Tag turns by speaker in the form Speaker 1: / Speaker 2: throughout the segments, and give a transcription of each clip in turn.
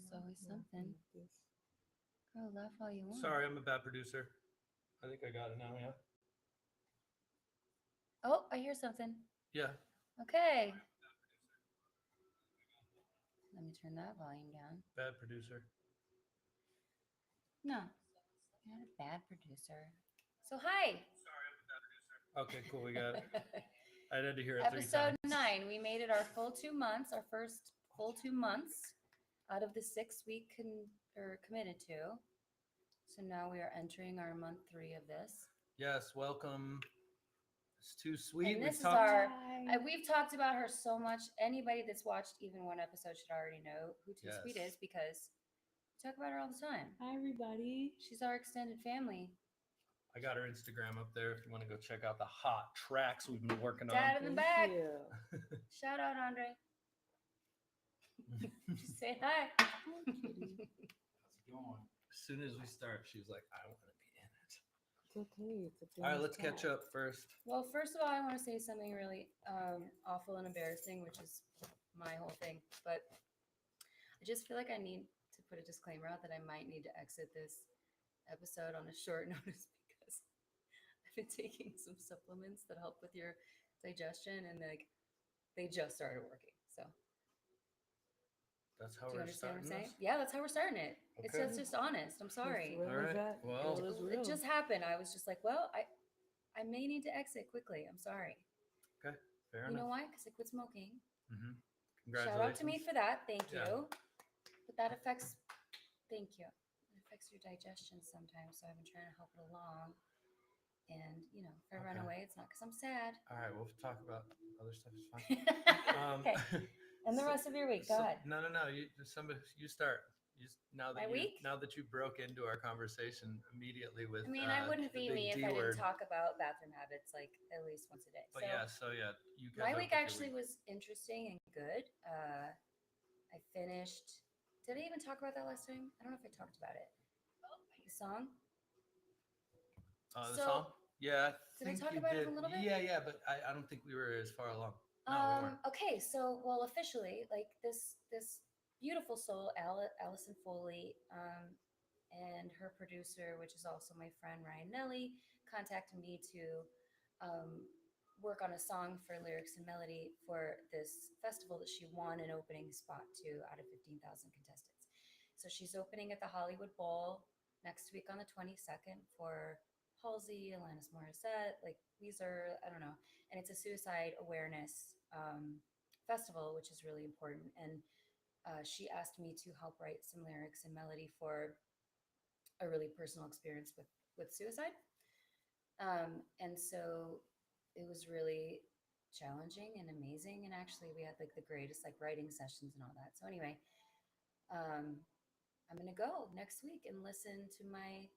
Speaker 1: It's always something. Girl, laugh all you want.
Speaker 2: Sorry, I'm a bad producer. I think I got it now. Yeah.
Speaker 1: Oh, I hear something.
Speaker 2: Yeah.
Speaker 1: Okay. Let me turn that volume down.
Speaker 2: Bad producer.
Speaker 1: No, you're not a bad producer. So, hi.
Speaker 2: Okay, cool. We got it. I had to hear it 3 times.
Speaker 1: Episode 9. We made it our full 2 months, our first full 2 months out of the 6 we committed to. So now we are entering our month 3 of this.
Speaker 2: Yes, welcome. It's too sweet.
Speaker 1: And this is our. We've talked about her so much. Anybody that's watched even one episode should already know who Too Sweet is because we talk about her all the time.
Speaker 3: Hi, everybody.
Speaker 1: She's our extended family.
Speaker 2: I got her Instagram up there if you want to go check out the hot tracks we've been working
Speaker 1: Dad
Speaker 2: on.
Speaker 1: in the back.
Speaker 3: You.
Speaker 1: Shout out, Andre. Just say hi.
Speaker 4: How's it going?
Speaker 2: As soon as we start, she was like, I want to be in it.
Speaker 3: It's okay. It's okay.
Speaker 2: All right, let's catch up first.
Speaker 1: Well, first of all, I want to say something really awful and embarrassing, which is my whole thing. But I just feel like I need to put a disclaimer out that I might need to exit this episode on a short notice because I've been taking some supplements that help with your digestion, and they just started working. So.
Speaker 2: That's how
Speaker 1: Do you
Speaker 2: we're
Speaker 1: understand what I'm
Speaker 2: starting
Speaker 1: saying?
Speaker 2: this?
Speaker 1: Yeah, that's how we're starting it. It's
Speaker 2: Okay.
Speaker 1: just honest. I'm sorry.
Speaker 3: Real
Speaker 2: All right,
Speaker 3: as that.
Speaker 2: well-
Speaker 3: Real is real.
Speaker 1: It just happened. I was just like, well, I may need to exit quickly. I'm sorry.
Speaker 2: Okay, fair
Speaker 1: You know
Speaker 2: enough.
Speaker 1: why? Because I quit smoking.
Speaker 2: Mm-hmm.
Speaker 1: Shout out to me for that. Thank
Speaker 2: Yeah.
Speaker 1: you. But that affects. Thank you. It affects your digestion sometimes. So I've been trying to help it along. And if I run
Speaker 2: Okay.
Speaker 1: away, it's not because I'm sad.
Speaker 2: All right, we'll talk about other stuff. It's fine.
Speaker 1: Okay. And the rest of your week. Go ahead.
Speaker 2: No. You start. Now
Speaker 1: My week?
Speaker 2: Now that you broke into our conversation immediately with.
Speaker 1: I mean, I wouldn't
Speaker 2: the
Speaker 1: be
Speaker 2: big
Speaker 1: me if
Speaker 2: D
Speaker 1: I
Speaker 2: word.
Speaker 1: didn't talk about bathroom habits like at least once a day.
Speaker 2: But yeah, you.
Speaker 1: My
Speaker 2: catch up
Speaker 1: week
Speaker 2: with your
Speaker 1: actually
Speaker 2: week.
Speaker 1: was interesting and good. I finished. Did I even talk about that last time? I don't know if I talked about it. The song.
Speaker 2: The
Speaker 1: so-
Speaker 2: song. Yeah.
Speaker 1: Did I
Speaker 2: think
Speaker 1: talk
Speaker 2: you
Speaker 1: about it a
Speaker 2: did.
Speaker 1: little bit?
Speaker 2: Yeah, but I don't think we were as far along. No, we weren't.
Speaker 1: Okay, so officially, like this beautiful soul, Allison Foley, and her producer, which is also my friend Ryan Nelly, contacted me to work on a song for lyrics and melody for this festival that she won an opening spot to out of 15,000 contestants. So she's opening at the Hollywood Bowl next week on the 22nd for Halsey, Alanis Morissette, like Weezer, I don't know. And it's a suicide awareness festival, which is really important. And she asked me to help write some lyrics and melody for a really personal experience with suicide. And so it was really challenging and amazing. And actually we had like the greatest like writing sessions and all that. So anyway, I'm going to go next week and listen to my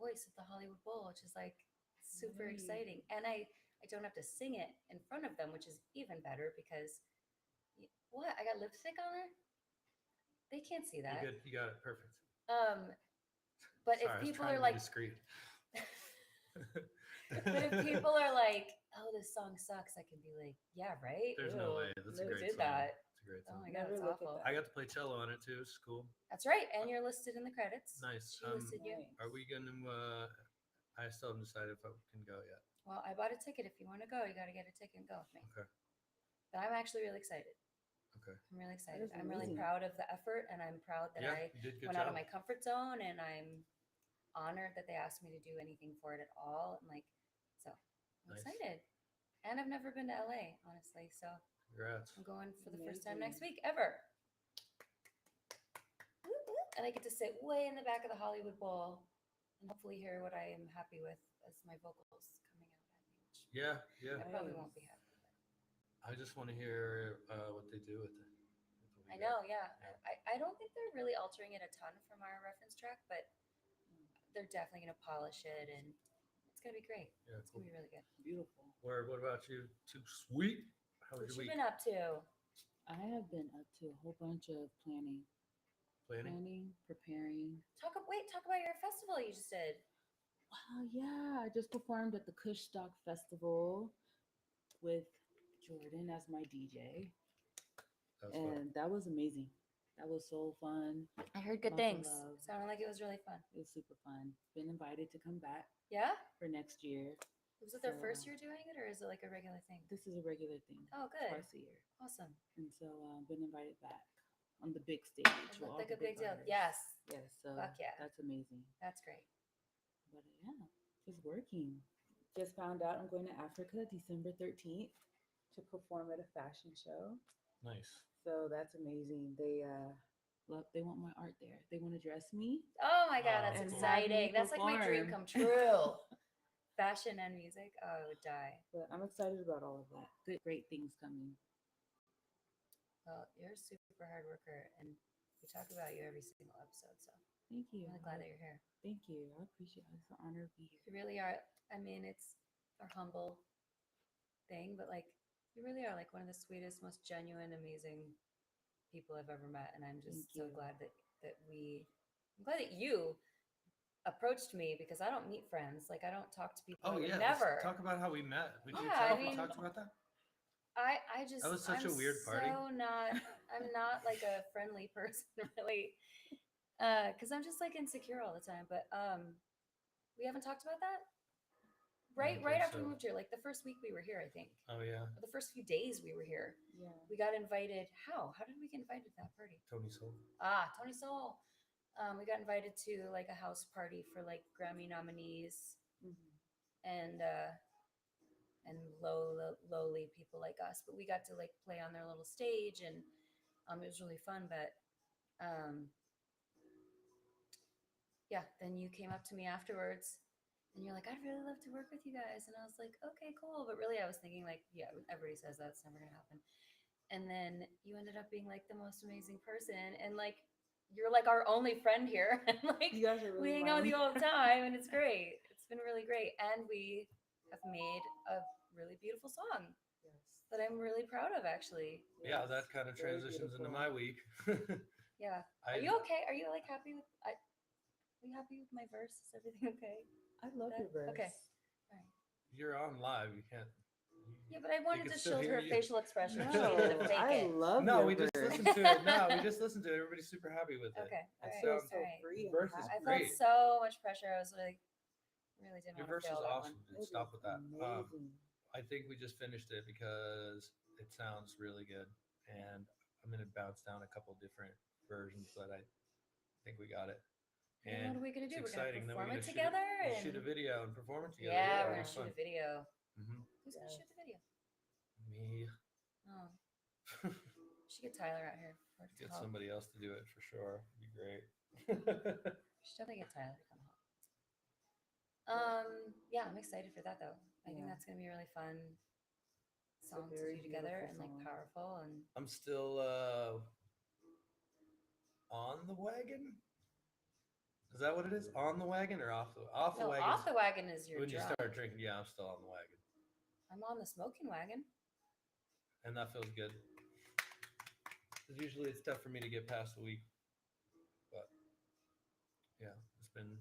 Speaker 1: voice at the Hollywood Bowl, which is like super
Speaker 3: Nice.
Speaker 1: exciting. And I don't have to sing it in front of them, which is even better because what? I got lipstick on her? They can't see that.
Speaker 2: You got it. Perfect.
Speaker 1: But
Speaker 2: Sorry,
Speaker 1: if
Speaker 2: I was
Speaker 1: people
Speaker 2: trying
Speaker 1: are
Speaker 2: to be
Speaker 1: like,
Speaker 2: discreet.
Speaker 1: but if people are like, oh, this song sucks, I can be like, yeah, right.
Speaker 2: There's no
Speaker 3: Ew,
Speaker 2: way. That's a
Speaker 1: Who
Speaker 2: great
Speaker 1: did
Speaker 2: song.
Speaker 1: that?
Speaker 2: It's a great
Speaker 1: Oh
Speaker 2: song.
Speaker 1: my god,
Speaker 3: Never
Speaker 1: it's
Speaker 3: look at
Speaker 1: awful.
Speaker 3: that.
Speaker 2: I got to play cello on it too. It's cool.
Speaker 1: That's right, and you're listed in the credits.
Speaker 2: Nice.
Speaker 1: She listed you.
Speaker 3: Nice.
Speaker 2: Are we gonna? I still haven't decided if I can go yet.
Speaker 1: Well, I bought a ticket. If you want to go, you got to get a ticket and go with me.
Speaker 2: Okay.
Speaker 1: But I'm actually really excited.
Speaker 2: Okay.
Speaker 1: I'm really excited.
Speaker 3: is
Speaker 1: I'm really
Speaker 3: amazing.
Speaker 1: proud of the effort, and I'm proud that
Speaker 2: Yeah,
Speaker 1: I
Speaker 2: you did good
Speaker 1: went
Speaker 2: job.
Speaker 1: out of my comfort zone, and I'm honored that they asked me to do anything for it at all. And like, so I'm
Speaker 2: Nice.
Speaker 1: excited. And I've never been to LA, honestly. So
Speaker 2: Congrats.
Speaker 1: I'm going for the first time next
Speaker 3: Amazing.
Speaker 1: week ever. Whoop, whoop. And I get to sit way in the back of the Hollywood Bowl and hopefully hear what I am happy with as my vocals coming out at me, which
Speaker 2: Yeah.
Speaker 1: I probably won't be happy with.
Speaker 2: I just want to hear what they do with it.
Speaker 1: I know, yeah. I don't think they're really altering it a ton from our reference track, but they're definitely going to polish it, and it's going to be great.
Speaker 2: Yeah,
Speaker 1: It's going to be really good.
Speaker 3: Beautiful.
Speaker 2: Word. What about you? Too sweet. How was
Speaker 1: What
Speaker 2: your
Speaker 1: you
Speaker 2: week?
Speaker 1: been up to?
Speaker 3: I have been up to a whole bunch of planning, preparing.
Speaker 1: Talk about your festival you just did.
Speaker 3: Wow, yeah. I just performed at the Kush Stock Festival with Jordan as my DJ.
Speaker 2: That's fun.
Speaker 3: And that was amazing. That was so fun.
Speaker 1: I heard good
Speaker 3: Lots of
Speaker 1: things.
Speaker 3: love.
Speaker 1: Sounded like it was really fun.
Speaker 3: It was super fun. Been invited to come back
Speaker 1: Yeah?
Speaker 3: for next year.
Speaker 1: Was it their
Speaker 3: So,
Speaker 1: first year doing it, or is it like a regular thing?
Speaker 3: This is a regular thing.
Speaker 1: Oh, good.
Speaker 3: Twice a year.
Speaker 1: Awesome.
Speaker 3: And so been invited back on the big stage.
Speaker 1: It
Speaker 3: with
Speaker 1: looked
Speaker 3: all
Speaker 1: like
Speaker 3: the
Speaker 1: a big deal.
Speaker 3: artists.
Speaker 1: Yes.
Speaker 3: Yes. So
Speaker 1: Fuck yeah.
Speaker 3: that's amazing.
Speaker 1: That's great.
Speaker 3: But yeah, just working. Just found out I'm going to Africa December 13th to perform at a fashion show.
Speaker 2: Nice.
Speaker 3: So that's amazing. They want my art there. They want to dress me.
Speaker 1: Oh my God,
Speaker 2: Oh,
Speaker 1: that's
Speaker 3: and
Speaker 2: cool.
Speaker 3: have me
Speaker 1: exciting. That's like my dream
Speaker 3: perform.
Speaker 1: come true. Fashion and music. Oh, I would die.
Speaker 3: But I'm excited about all of that. Good, great things coming.
Speaker 1: Well, you're a super hard worker, and we talk about you every single episode, so
Speaker 3: Thank you.
Speaker 1: I'm really glad that you're here.
Speaker 3: Thank you. I appreciate it. It's an honor to be
Speaker 1: You
Speaker 3: here.
Speaker 1: really are. I mean, it's a humble thing, but like, you really are like one of the sweetest, most genuine, amazing people I've ever met, and I'm just
Speaker 3: Thank
Speaker 1: so
Speaker 3: you.
Speaker 1: glad I'm glad that you approached me because I don't meet friends. Like, I don't talk to people.
Speaker 2: Oh
Speaker 1: I would
Speaker 2: yeah. let's
Speaker 1: never.
Speaker 2: talk about how we met. We
Speaker 1: Yeah, I
Speaker 2: we
Speaker 1: mean-
Speaker 2: talked about that.
Speaker 1: I just
Speaker 2: That was such
Speaker 1: I'm
Speaker 2: a weird party.
Speaker 1: I'm not like a friendly person really. Cuz I'm just like insecure all the time, but we haven't talked about that? Right
Speaker 2: think
Speaker 1: after we
Speaker 2: so.
Speaker 1: moved here, like the first week we were here, I think.
Speaker 2: Oh yeah.
Speaker 1: Or the first few days we were here.
Speaker 3: Yeah.
Speaker 1: We got invited. How did we get invited to that party?
Speaker 2: Tony Soul.
Speaker 1: Tony Soul. We got invited to like a house party for like Grammy nominees
Speaker 3: Mm-hmm.
Speaker 1: and lowly people like us, but we got to like play on their little stage, and it was really fun. But yeah, then you came up to me afterwards and you're like, I'd really love to work with you guys, and I was like, okay, cool. But really I was thinking like, yeah, everybody says that's never gonna happen. And then you ended up being like the most amazing person, and like you're like our only friend here, and like
Speaker 3: You guys are
Speaker 1: we
Speaker 3: really
Speaker 1: hang out with you
Speaker 3: funny.
Speaker 1: all the time, and it's great. It's been really great, and we have made a really beautiful song
Speaker 3: Yes.
Speaker 1: that I'm really proud of, actually.
Speaker 2: Yeah, that
Speaker 3: Yes.
Speaker 2: kind of
Speaker 3: Very
Speaker 2: transitions into
Speaker 3: beautiful.
Speaker 2: my week.
Speaker 1: Yeah. Are
Speaker 2: I-
Speaker 1: you okay? Are you like happy with? Are you happy with my verse? Is everything okay?
Speaker 3: I love your verse.
Speaker 1: Okay. All right.
Speaker 2: You're on live. You can't.
Speaker 1: Yeah, but I wanted
Speaker 2: can
Speaker 1: to
Speaker 2: still
Speaker 1: show
Speaker 2: hear
Speaker 1: her
Speaker 2: you.
Speaker 1: facial expression.
Speaker 3: No,
Speaker 1: She needed to fake
Speaker 3: I
Speaker 1: it.
Speaker 3: love
Speaker 2: No,
Speaker 3: your
Speaker 2: we just
Speaker 3: verse.
Speaker 2: listened to it. No, we just listened to it. Everybody's super happy with it.
Speaker 1: Okay.
Speaker 3: I
Speaker 1: All right.
Speaker 3: feel
Speaker 2: sounds-
Speaker 3: so
Speaker 1: all right.
Speaker 3: free.
Speaker 2: Verse
Speaker 3: and
Speaker 2: is
Speaker 1: I
Speaker 3: happy.
Speaker 1: felt
Speaker 2: great.
Speaker 1: so much pressure. I was like, really didn't
Speaker 2: Your
Speaker 1: want
Speaker 2: verse
Speaker 1: to
Speaker 2: is
Speaker 1: fail that
Speaker 2: awesome,
Speaker 1: one.
Speaker 2: dude.
Speaker 3: It
Speaker 2: Stop
Speaker 3: is
Speaker 2: with that.
Speaker 3: Amazing.
Speaker 2: I think we just finished it because it sounds really good, and I'm gonna bounce down a couple different versions, but I think we got it.
Speaker 1: And
Speaker 2: And
Speaker 1: what are we gonna
Speaker 2: it's
Speaker 1: do? We're gonna
Speaker 2: exciting. Then
Speaker 1: perform
Speaker 2: we're
Speaker 1: it
Speaker 2: gonna
Speaker 1: together,
Speaker 2: shoot a
Speaker 1: and
Speaker 2: video and perform it together.
Speaker 1: yeah, we're
Speaker 3: Yeah.
Speaker 1: gonna shoot a video.
Speaker 2: Mm-hmm.
Speaker 1: Who's gonna
Speaker 3: Yes.
Speaker 1: shoot the video?
Speaker 2: Me.
Speaker 1: Oh, we should get Tyler out here to
Speaker 2: Get
Speaker 1: help.
Speaker 2: somebody else to do it for sure. It'd be great.
Speaker 1: We should definitely get Tyler to come help. Yeah, I'm excited for that though. I think
Speaker 3: Yeah.
Speaker 1: that's gonna be a really fun
Speaker 3: a
Speaker 1: song to
Speaker 3: very
Speaker 1: do together, and
Speaker 3: beautiful
Speaker 1: like
Speaker 3: song.
Speaker 1: powerful, and
Speaker 2: I'm still on the wagon. Is that what it is? On the wagon or off the
Speaker 1: no,
Speaker 2: wagon?
Speaker 1: off the wagon is your
Speaker 2: When
Speaker 1: drunk.
Speaker 2: you start drinking, yeah, I'm still on the wagon,
Speaker 1: I'm on the smoking wagon.
Speaker 2: and that feels good. 'Cause usually it's tough for me to get past the week, but yeah, it's been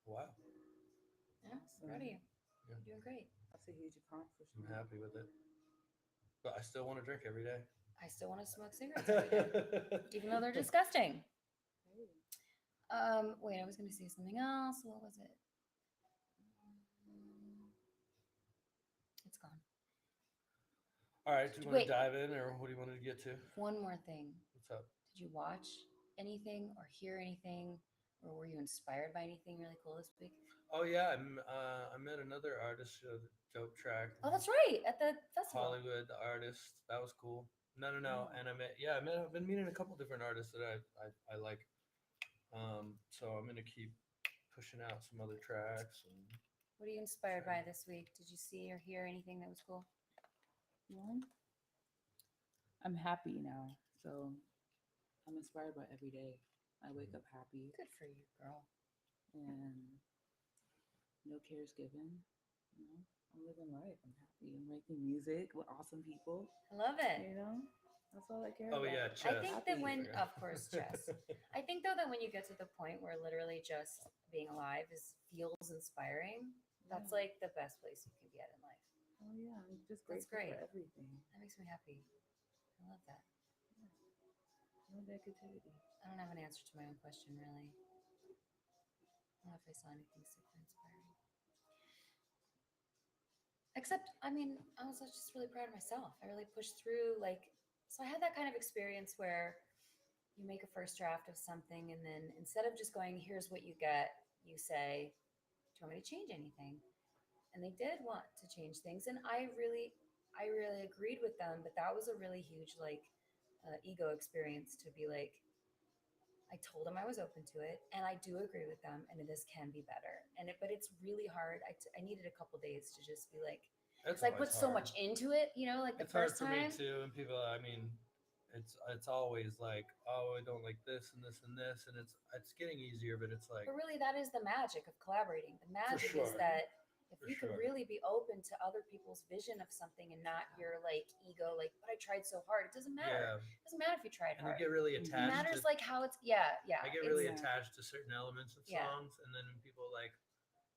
Speaker 2: a while.
Speaker 1: Yeah, proud of you.
Speaker 2: Yeah.
Speaker 1: You're doing great.
Speaker 3: That's a huge
Speaker 2: I'm
Speaker 3: accomplishment.
Speaker 2: happy with it, but I still want to drink every day.
Speaker 1: I still want to smoke cigarettes every day, even though they're disgusting.
Speaker 3: Hey.
Speaker 1: Wait, I was gonna say something else. What was it? It's gone.
Speaker 2: All right, do you want
Speaker 1: Wait.
Speaker 2: to dive in, or what do you want to get to?
Speaker 1: One more thing.
Speaker 2: What's up?
Speaker 1: Did you watch anything or hear anything, or were you inspired by anything really cool this week?
Speaker 2: Oh yeah, I met another artist, dope track.
Speaker 1: Oh, that's right, at the festival.
Speaker 2: Hollywood artist. That was cool. No.
Speaker 1: Oh.
Speaker 2: And I've been meeting a couple different artists that I like. So I'm gonna keep pushing out some other tracks. And
Speaker 1: What are you inspired by this week? Did you see or hear anything that was cool?
Speaker 3: Well, I'm happy now, so I'm inspired by every day. I wake up happy
Speaker 1: Good for you, girl.
Speaker 3: and no cares given. You know, I'm living life. I'm happy. I'm making music with awesome people.
Speaker 1: I love it.
Speaker 3: You know, that's all I care
Speaker 2: oh
Speaker 3: about.
Speaker 2: yeah,
Speaker 1: I
Speaker 2: chess.
Speaker 1: think that when, of course, chess. I think though that when you get to the point where literally just being alive feels inspiring, that's
Speaker 3: Yeah.
Speaker 1: like the best place you can get in life.
Speaker 3: Oh yeah, I'm just
Speaker 1: That's
Speaker 3: grateful
Speaker 1: great.
Speaker 3: for everything.
Speaker 1: That makes me happy. I love that.
Speaker 3: No negativity.
Speaker 1: I don't have an answer to my own question, really. I don't know if I saw anything super inspiring. Except, I mean, I was just really proud of myself. I really pushed through. Like, so I had that kind of experience where you make a first draft of something, and then instead of just going, here's what you get, you say, do you want me to change anything? And they did want to change things. And I really agreed with them, but that was a really huge, like, ego experience to be like, I told them I was open to it, and I do agree with them, and this can be better. But it's really hard. I needed a couple days to just be like,
Speaker 2: That's
Speaker 1: because I
Speaker 2: always
Speaker 1: put so
Speaker 2: hard.
Speaker 1: much into it, like the
Speaker 2: It's hard
Speaker 1: first
Speaker 2: for me
Speaker 1: time.
Speaker 2: too, and people. I mean, it's always like, oh, I don't like this and this and this, and it's getting easier, but it's like
Speaker 1: But really, that is the magic of collaborating. The magic is
Speaker 2: sure.
Speaker 1: that if
Speaker 2: For
Speaker 1: you can
Speaker 2: sure.
Speaker 1: really be open to other people's vision of something and not your like ego, like, but I tried so hard. It doesn't matter.
Speaker 2: Yeah,
Speaker 1: It doesn't matter if you tried
Speaker 2: and you
Speaker 1: hard.
Speaker 2: get really
Speaker 3: It
Speaker 1: It
Speaker 2: attached.
Speaker 1: matters
Speaker 2: To,
Speaker 1: like how it's yeah.
Speaker 2: I get
Speaker 1: It's
Speaker 2: really
Speaker 3: Yeah.
Speaker 2: attached to certain elements of
Speaker 1: Yeah.
Speaker 2: songs, and then when people like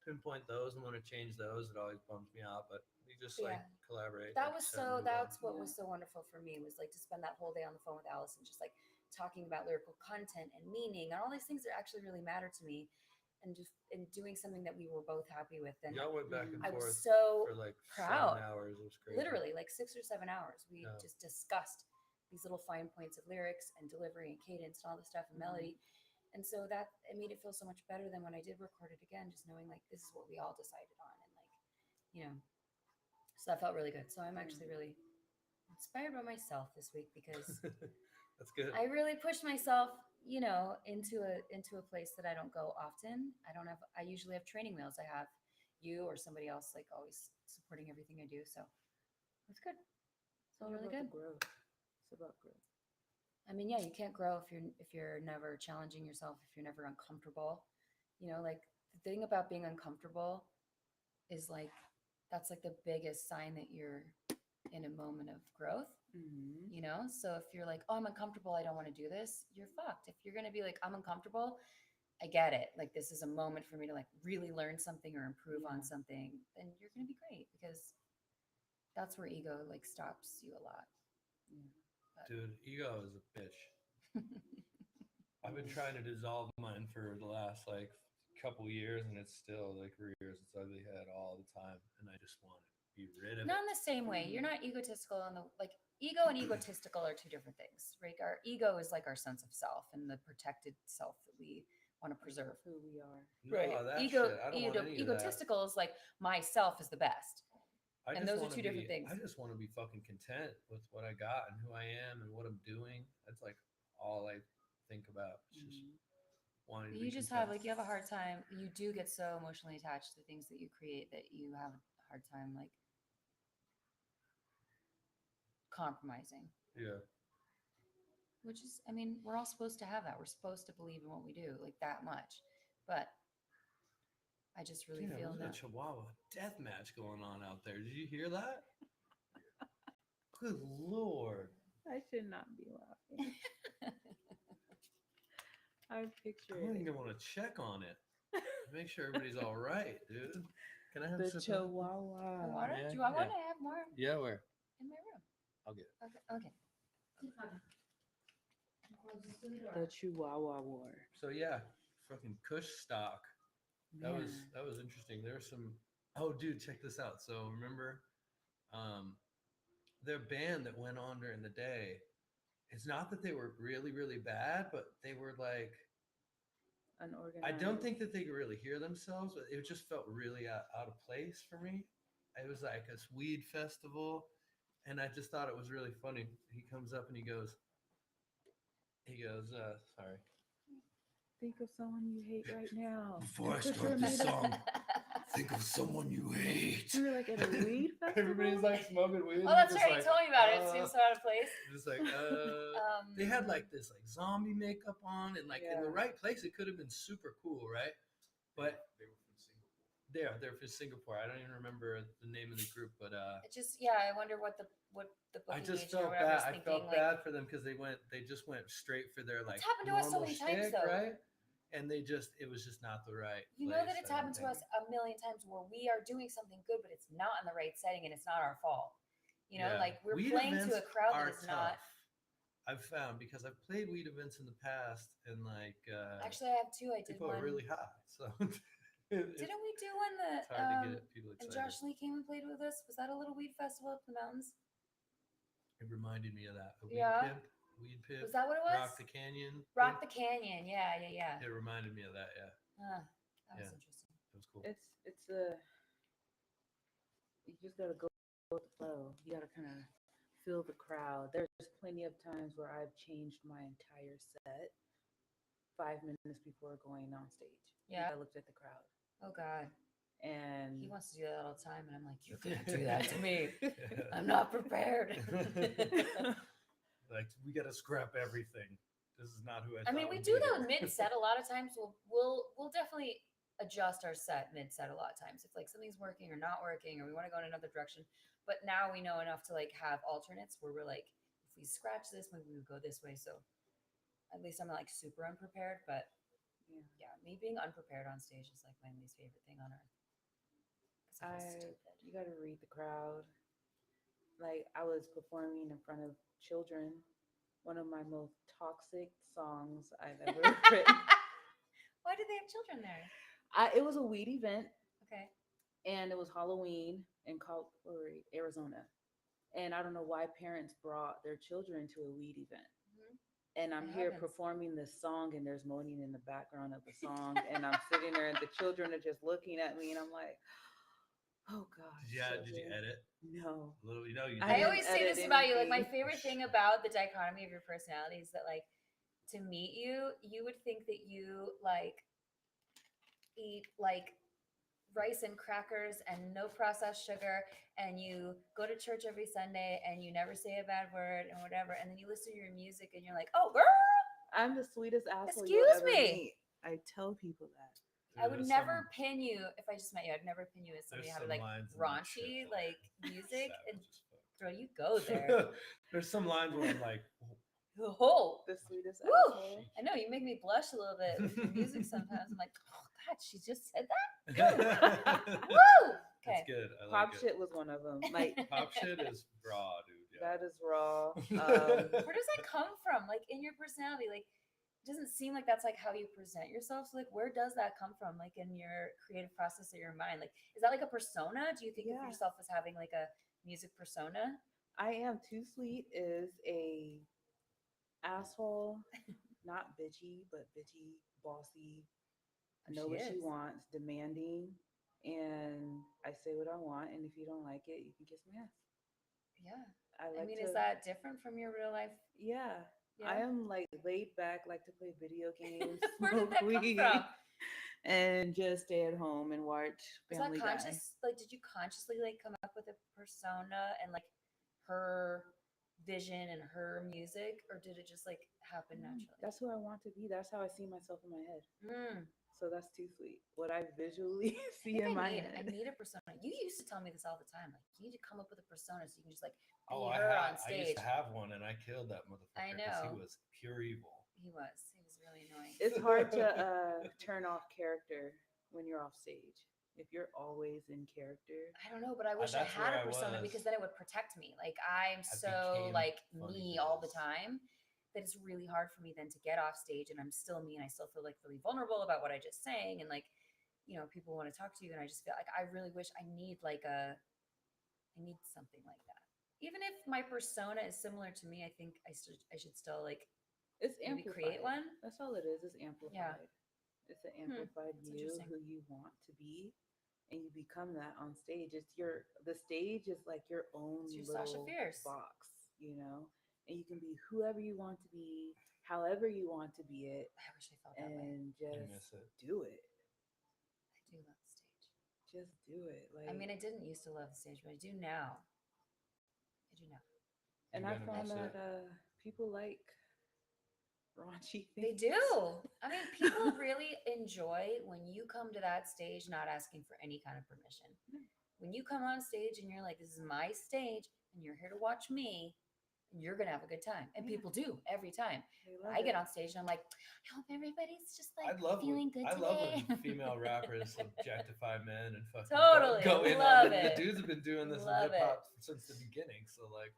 Speaker 2: pinpoint those and want to change those, it always bums me out. But we just like
Speaker 1: Yeah.
Speaker 2: collaborate.
Speaker 1: That
Speaker 2: like
Speaker 1: was
Speaker 2: you said, and move on.
Speaker 1: that's what
Speaker 3: Yeah.
Speaker 1: was so wonderful for me, was like to spend that whole day on the phone with Allison, just like talking about lyrical content and meaning and all these things that actually really matter to me, and just doing something that we were both happy with. And
Speaker 2: Y'all went back and
Speaker 1: I was
Speaker 2: forth
Speaker 1: so
Speaker 2: for like
Speaker 1: proud.
Speaker 2: 7 hours. It was crazy.
Speaker 1: Literally like 6 or 7 hours. We
Speaker 2: Yeah.
Speaker 1: just discussed these little fine points of lyrics and delivery and cadence and all this stuff and melody. And so that it made it feel so much better than when I did record it again, just knowing like this is what we all decided on, and like, so that felt really good. So I'm actually really inspired by myself this week because
Speaker 2: That's good.
Speaker 1: I really pushed myself, into a place that I don't go often. I usually have training wheels. I have you or somebody else like always supporting everything I do. So it's good.
Speaker 3: It's
Speaker 1: So
Speaker 3: all
Speaker 1: really
Speaker 3: about
Speaker 1: good.
Speaker 3: the growth. It's about growth.
Speaker 1: I mean, yeah, you can't grow if you're never challenging yourself, if you're never uncomfortable. Like the thing about being uncomfortable is like that's like the biggest sign that you're in a moment of growth. So if you're like, oh, I'm uncomfortable, I don't want to do this, you're fucked. If you're going to be like, I'm uncomfortable, I get it, like this is a moment for me to like really learn something or improve on
Speaker 3: Yeah.
Speaker 1: something, then you're going to be great, because that's where ego like stops you a lot.
Speaker 2: Dude, ego is a bitch. I've been trying to dissolve mine for the last like couple years, and it's still like rears its ugly head all the time, and I just want to be rid of
Speaker 1: Not
Speaker 2: it.
Speaker 1: in the same way. You're not egotistical in the like ego and egotistical are two different things, right? Our ego is like our sense of self and the protected self that we want to preserve.
Speaker 3: Who we are.
Speaker 2: No, that shit. I don't want any of that.
Speaker 1: Egotistical is like myself is the best.
Speaker 2: I
Speaker 1: and
Speaker 2: just
Speaker 1: those are
Speaker 2: wanna
Speaker 1: two different things.
Speaker 2: I just want to be fucking content with what I got and who I am and what I'm doing. That's like all I think about. It's just wanting to
Speaker 1: You
Speaker 2: be
Speaker 1: just
Speaker 2: content.
Speaker 1: have like you have a hard time. You do get so emotionally attached to the things that you create that you have a hard time like compromising.
Speaker 2: Yeah.
Speaker 1: Which is, I mean, we're all supposed to have that. We're supposed to believe in what we do like that much. But I just really
Speaker 2: Damn,
Speaker 1: feel
Speaker 2: there's a
Speaker 1: that.
Speaker 2: Chihuahua death match going on out there. Did you hear that? Good Lord.
Speaker 3: I should not be laughing. I picture
Speaker 2: I don't
Speaker 3: it.
Speaker 2: even want to check on it. Make sure everybody's all right, dude. Can I have
Speaker 3: The
Speaker 2: some?
Speaker 3: Chihuahua.
Speaker 1: Water?
Speaker 2: Yeah,
Speaker 1: Do I want
Speaker 2: yeah.
Speaker 1: to have more
Speaker 2: Yeah, where?
Speaker 1: in my room?
Speaker 2: I'll get it.
Speaker 1: Okay.
Speaker 3: The Chihuahua War.
Speaker 2: So yeah, fucking Kush stock. That
Speaker 3: Man.
Speaker 2: was interesting. There's some. Oh, dude, check this out. So remember, their band that went on during the day. It's not that they were really really bad, but they were like.
Speaker 3: Unorganized.
Speaker 2: I don't think that they could really hear themselves, but it just felt really out of place for me. It was like a weed festival, and I just thought it was really funny. He comes up and he goes, sorry.
Speaker 3: Think of someone you hate right now.
Speaker 4: Before I
Speaker 3: Put
Speaker 4: start
Speaker 3: your
Speaker 4: this
Speaker 3: middle-
Speaker 4: song, think of someone you hate.
Speaker 3: You were like at a weed festival.
Speaker 2: Everybody's like smoking weed.
Speaker 1: Oh, that's right. You told me about it. It seems so out of place.
Speaker 2: Just like, they had like this like zombie makeup on, and like in the
Speaker 3: Yeah.
Speaker 2: right place, it could have been super cool, right? But
Speaker 4: They were from Singapore.
Speaker 2: they're from Singapore. I don't even remember the name of the group, but
Speaker 1: It just, yeah, I wonder what the
Speaker 2: I
Speaker 1: booking
Speaker 2: just
Speaker 1: agent or
Speaker 2: felt
Speaker 1: whatever is
Speaker 2: bad. I
Speaker 1: thinking,
Speaker 2: felt
Speaker 1: like,
Speaker 2: bad for them because they just went straight for their like
Speaker 1: happened to us so
Speaker 2: normal
Speaker 1: many times,
Speaker 2: shtick,
Speaker 1: though.
Speaker 2: right? And it was just not the right.
Speaker 1: You know that
Speaker 2: place,
Speaker 1: it's
Speaker 2: I
Speaker 1: happened
Speaker 2: don't
Speaker 1: to us a million times where we are doing something good, but it's not in the right setting and it's not our fault.
Speaker 2: Yeah.
Speaker 1: Like we're
Speaker 2: Weed
Speaker 1: playing to a
Speaker 2: events
Speaker 1: crowd
Speaker 2: are
Speaker 1: that is not.
Speaker 2: tough. I've found, because I've played weed events in the past, and like
Speaker 1: Actually, I have two. I did
Speaker 2: people
Speaker 1: one.
Speaker 2: are really high, so
Speaker 1: Didn't we do one that
Speaker 2: it's hard to get people
Speaker 1: and
Speaker 2: excited.
Speaker 1: Josh Lee came and played with us? Was that a little weed festival up in the mountains?
Speaker 2: It reminded me of that. A
Speaker 1: Yeah.
Speaker 2: weed pimp,
Speaker 1: Was that what it was?
Speaker 2: Rock the Canyon.
Speaker 1: Rock
Speaker 2: thing.
Speaker 1: the Canyon. Yeah.
Speaker 2: It reminded me of that. Yeah,
Speaker 1: That was
Speaker 2: Yeah.
Speaker 1: interesting.
Speaker 2: it was cool.
Speaker 3: It's a you just gotta go with the flow. You gotta kind of feel the crowd. There's plenty of times where I've changed my entire set 5 minutes before going on stage.
Speaker 1: Yeah.
Speaker 3: I looked at the crowd,
Speaker 1: Oh God.
Speaker 3: and
Speaker 1: He wants to do that all the time, and I'm like, you can't do that to me. I'm not prepared.
Speaker 2: Like, we gotta scrap everything. This is not who I.
Speaker 1: I mean,
Speaker 2: thought
Speaker 1: we
Speaker 2: would
Speaker 1: do
Speaker 2: be
Speaker 1: that
Speaker 2: here.
Speaker 1: mid set. A lot of times, we'll definitely adjust our set mid set. A lot of times, if like something's working or not working, or we want to go in another direction. But now we know enough to like have alternates where we're like, if we scratch this, maybe we would go this way. So at least I'm not like super unprepared. But
Speaker 3: yeah,
Speaker 1: yeah, me being unprepared on stage is like my least favorite thing on earth. 'Cause I feel stupid.
Speaker 3: you gotta read the crowd. Like I was performing in front of children, one of my most toxic songs I've ever written.
Speaker 1: Why do they have children there?
Speaker 3: It was a weed event,
Speaker 1: Okay.
Speaker 3: and it was Halloween in Arizona. And I don't know why parents brought their children to a weed event.
Speaker 1: Mhm.
Speaker 3: And I'm
Speaker 1: It
Speaker 3: here
Speaker 1: happens.
Speaker 3: performing this song, and there's moaning in the background of the song, and I'm sitting there, and the children are just looking at me, and I'm like, oh God.
Speaker 2: Did you
Speaker 3: children.
Speaker 2: edit
Speaker 3: No.
Speaker 2: a little? You know, you.
Speaker 3: I
Speaker 1: I
Speaker 2: did.
Speaker 1: always say
Speaker 3: edit
Speaker 1: this about you. Like my
Speaker 3: anything.
Speaker 1: favorite thing about the dichotomy of your personality is that like to meet you, you would think that you like eat like rice and crackers and no processed sugar, and you go to church every Sunday and you never say a bad word and whatever, and then you listen to your music and you're like, oh girl,
Speaker 3: I'm the sweetest asshole
Speaker 1: Excuse
Speaker 3: you'll ever
Speaker 1: me.
Speaker 3: meet. I tell people that.
Speaker 1: I would
Speaker 2: There's
Speaker 1: never
Speaker 2: some-
Speaker 1: pin you if I just met you. I'd never pin you as somebody
Speaker 2: there's
Speaker 1: having
Speaker 2: some
Speaker 1: like
Speaker 2: lines in that
Speaker 1: raunchy
Speaker 2: shit,
Speaker 1: like music. And
Speaker 2: savage as fuck.
Speaker 1: girl, you go there.
Speaker 2: There's some lines where I'm like,
Speaker 1: Oh,
Speaker 3: The sweetest
Speaker 1: Woo!
Speaker 3: asshole.
Speaker 1: I know you make me blush a little bit with your music sometimes. I'm like, oh God, she just said that.
Speaker 2: That's
Speaker 1: Woo! Okay.
Speaker 2: good. I
Speaker 3: Pop
Speaker 2: like
Speaker 3: shit was one of them. Like
Speaker 2: Pop shit is raw, dude. Yeah.
Speaker 3: that is raw.
Speaker 1: Where does that come from? Like in your personality, like it doesn't seem like that's like how you present yourself. So like, where does that come from? Like in your creative process of your mind, like is that like a persona? Do you think of
Speaker 3: Yeah.
Speaker 1: yourself as having like a music persona?
Speaker 3: I am too sweet is a asshole, not bitchy, but bitchy, bossy. I know
Speaker 1: She
Speaker 3: what she
Speaker 1: is.
Speaker 3: wants, demanding, and I say what I want. And if you don't like it, you can kiss my ass.
Speaker 1: Yeah.
Speaker 3: I
Speaker 1: I
Speaker 3: like
Speaker 1: mean,
Speaker 3: to.
Speaker 1: is that different from your real life?
Speaker 3: Yeah.
Speaker 1: Yeah.
Speaker 3: I am like laid back, like to play video games,
Speaker 1: Where did
Speaker 3: smoke
Speaker 1: that come
Speaker 3: weed,
Speaker 1: from?
Speaker 3: and just stay at home and watch
Speaker 1: Was that
Speaker 3: Family Guy.
Speaker 1: conscious? Like, did you consciously like come up with a persona and like her vision and her music, or did it just like happen naturally?
Speaker 3: That's who I want to be. That's how I see myself in my head.
Speaker 1: Mm.
Speaker 3: So that's too sweet. What I visually
Speaker 1: I
Speaker 3: see
Speaker 1: think
Speaker 3: in my
Speaker 1: I
Speaker 3: head.
Speaker 1: need a persona. You used to tell me this all the time. Like, you need to come up with a persona so you can just like be
Speaker 2: Oh,
Speaker 1: her on
Speaker 2: I
Speaker 1: stage.
Speaker 2: used to have one, and I killed that motherfucker.
Speaker 1: I
Speaker 2: 'cause
Speaker 1: know.
Speaker 2: he was pure evil.
Speaker 1: He was really annoying.
Speaker 3: It's hard to turn off character when you're off stage. If you're always in character,
Speaker 1: I don't know, but I wish I
Speaker 2: that's
Speaker 1: had
Speaker 2: where
Speaker 1: a
Speaker 2: I
Speaker 1: persona
Speaker 2: was.
Speaker 1: because then it would protect me. Like I'm
Speaker 2: I
Speaker 1: so
Speaker 2: became
Speaker 1: like
Speaker 2: funny
Speaker 1: me all the
Speaker 2: biz.
Speaker 1: time that it's really hard for me then to get off stage and I'm still me and I still feel like really vulnerable about what I just sang and like, you know, people want to talk to you and I just feel like I really wish I need something like that. Even if my persona is similar to me, I think I should still like
Speaker 3: it's
Speaker 1: maybe
Speaker 3: amplified.
Speaker 1: create one.
Speaker 3: That's all it is. It's amplified. It's an amplified
Speaker 1: That's
Speaker 3: you,
Speaker 1: interesting.
Speaker 3: who you want to be, and you become that on stage. The stage is like your own
Speaker 1: It's your Sasha
Speaker 3: little
Speaker 1: Fierce.
Speaker 3: box, and you can be whoever you want to be, however you want to be it,
Speaker 1: I wish I felt that way.
Speaker 3: and
Speaker 2: I miss
Speaker 3: just
Speaker 2: it.
Speaker 3: do it.
Speaker 1: I do love the stage.
Speaker 3: Just do it. Like
Speaker 1: I mean, I didn't used to love the stage, but I do now. I do now.
Speaker 3: and
Speaker 2: You're
Speaker 3: I
Speaker 2: gonna
Speaker 3: found
Speaker 2: miss
Speaker 3: that
Speaker 2: it.
Speaker 3: people like raunchy
Speaker 1: They
Speaker 3: things.
Speaker 1: do. I mean, people really enjoy when you come to that stage not asking for any kind of permission. When you come on stage and you're like, this is my stage and you're here to watch me, you're going to have a good time. And
Speaker 3: Yeah.
Speaker 1: people do every time.
Speaker 3: They love
Speaker 1: I get
Speaker 3: it.
Speaker 1: on stage and I'm like, I hope everybody's just like
Speaker 2: I love
Speaker 1: feeling
Speaker 2: when,
Speaker 1: good
Speaker 2: I love
Speaker 1: today.
Speaker 2: when female rappers objectify men and fucking
Speaker 1: Totally,
Speaker 2: go in
Speaker 1: love
Speaker 2: on it.
Speaker 1: it.
Speaker 2: The dudes have been doing this
Speaker 1: Love
Speaker 2: in hip hop since the beginning. So like,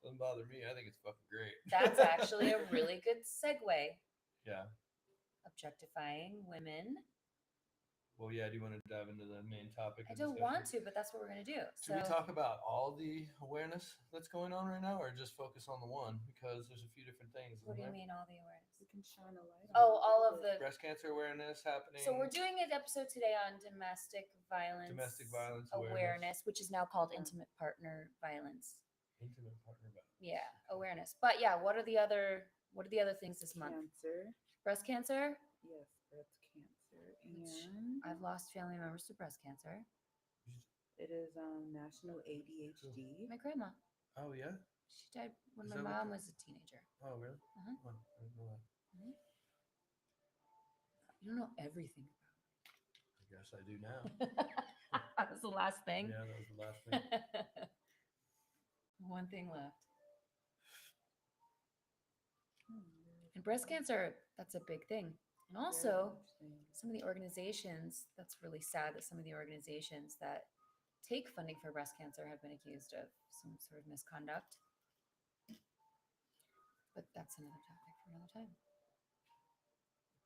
Speaker 2: Doesn't bother me. I think it's fucking great.
Speaker 1: That's actually a really good segue.
Speaker 2: Yeah.
Speaker 1: Objectifying women.
Speaker 2: Well, yeah. Do you want to dive into the main topic?
Speaker 1: I
Speaker 2: of
Speaker 1: don't
Speaker 2: discussion?
Speaker 1: want to, but that's what we're gonna do.
Speaker 2: Should we talk about all the awareness that's going on right now, or just focus on the one? Because there's a few different things.
Speaker 1: What do you
Speaker 2: isn't there?
Speaker 1: mean all the awareness?
Speaker 3: We can shine a light on
Speaker 1: Oh,
Speaker 3: it a
Speaker 1: all
Speaker 3: little
Speaker 1: of
Speaker 3: bit.
Speaker 1: the.
Speaker 2: Breast cancer awareness happening.
Speaker 1: So we're doing an episode today on domestic violence.
Speaker 2: Domestic violence
Speaker 1: awareness, which is now called
Speaker 3: Yeah.
Speaker 1: intimate partner violence.
Speaker 2: Intimate partner violence.
Speaker 1: Yeah, awareness. But yeah, what are the other things this month?
Speaker 3: Cancer.
Speaker 1: Breast cancer.
Speaker 3: Yes, breast cancer.
Speaker 1: Which
Speaker 3: And
Speaker 1: I've lost family members to breast cancer.
Speaker 3: it is National ADHD.
Speaker 1: My grandma.
Speaker 2: Oh yeah.
Speaker 1: She died when
Speaker 2: Is
Speaker 1: my
Speaker 2: that what
Speaker 1: mom
Speaker 2: the-
Speaker 1: was a teenager.
Speaker 2: Oh really?
Speaker 1: Uh-huh.
Speaker 2: Oh, I didn't know that.
Speaker 1: You don't know everything
Speaker 2: I guess I do now.
Speaker 1: about. That was the last thing.
Speaker 2: Yeah, that was the last thing.
Speaker 1: One thing left.
Speaker 3: Hmm,
Speaker 1: And breast cancer, that's a big thing. And
Speaker 3: very
Speaker 1: also,
Speaker 3: interesting.
Speaker 1: some of the organizations, that's really sad that some of the organizations that take funding for breast cancer have been accused of some sort of misconduct. But that's another topic for another time.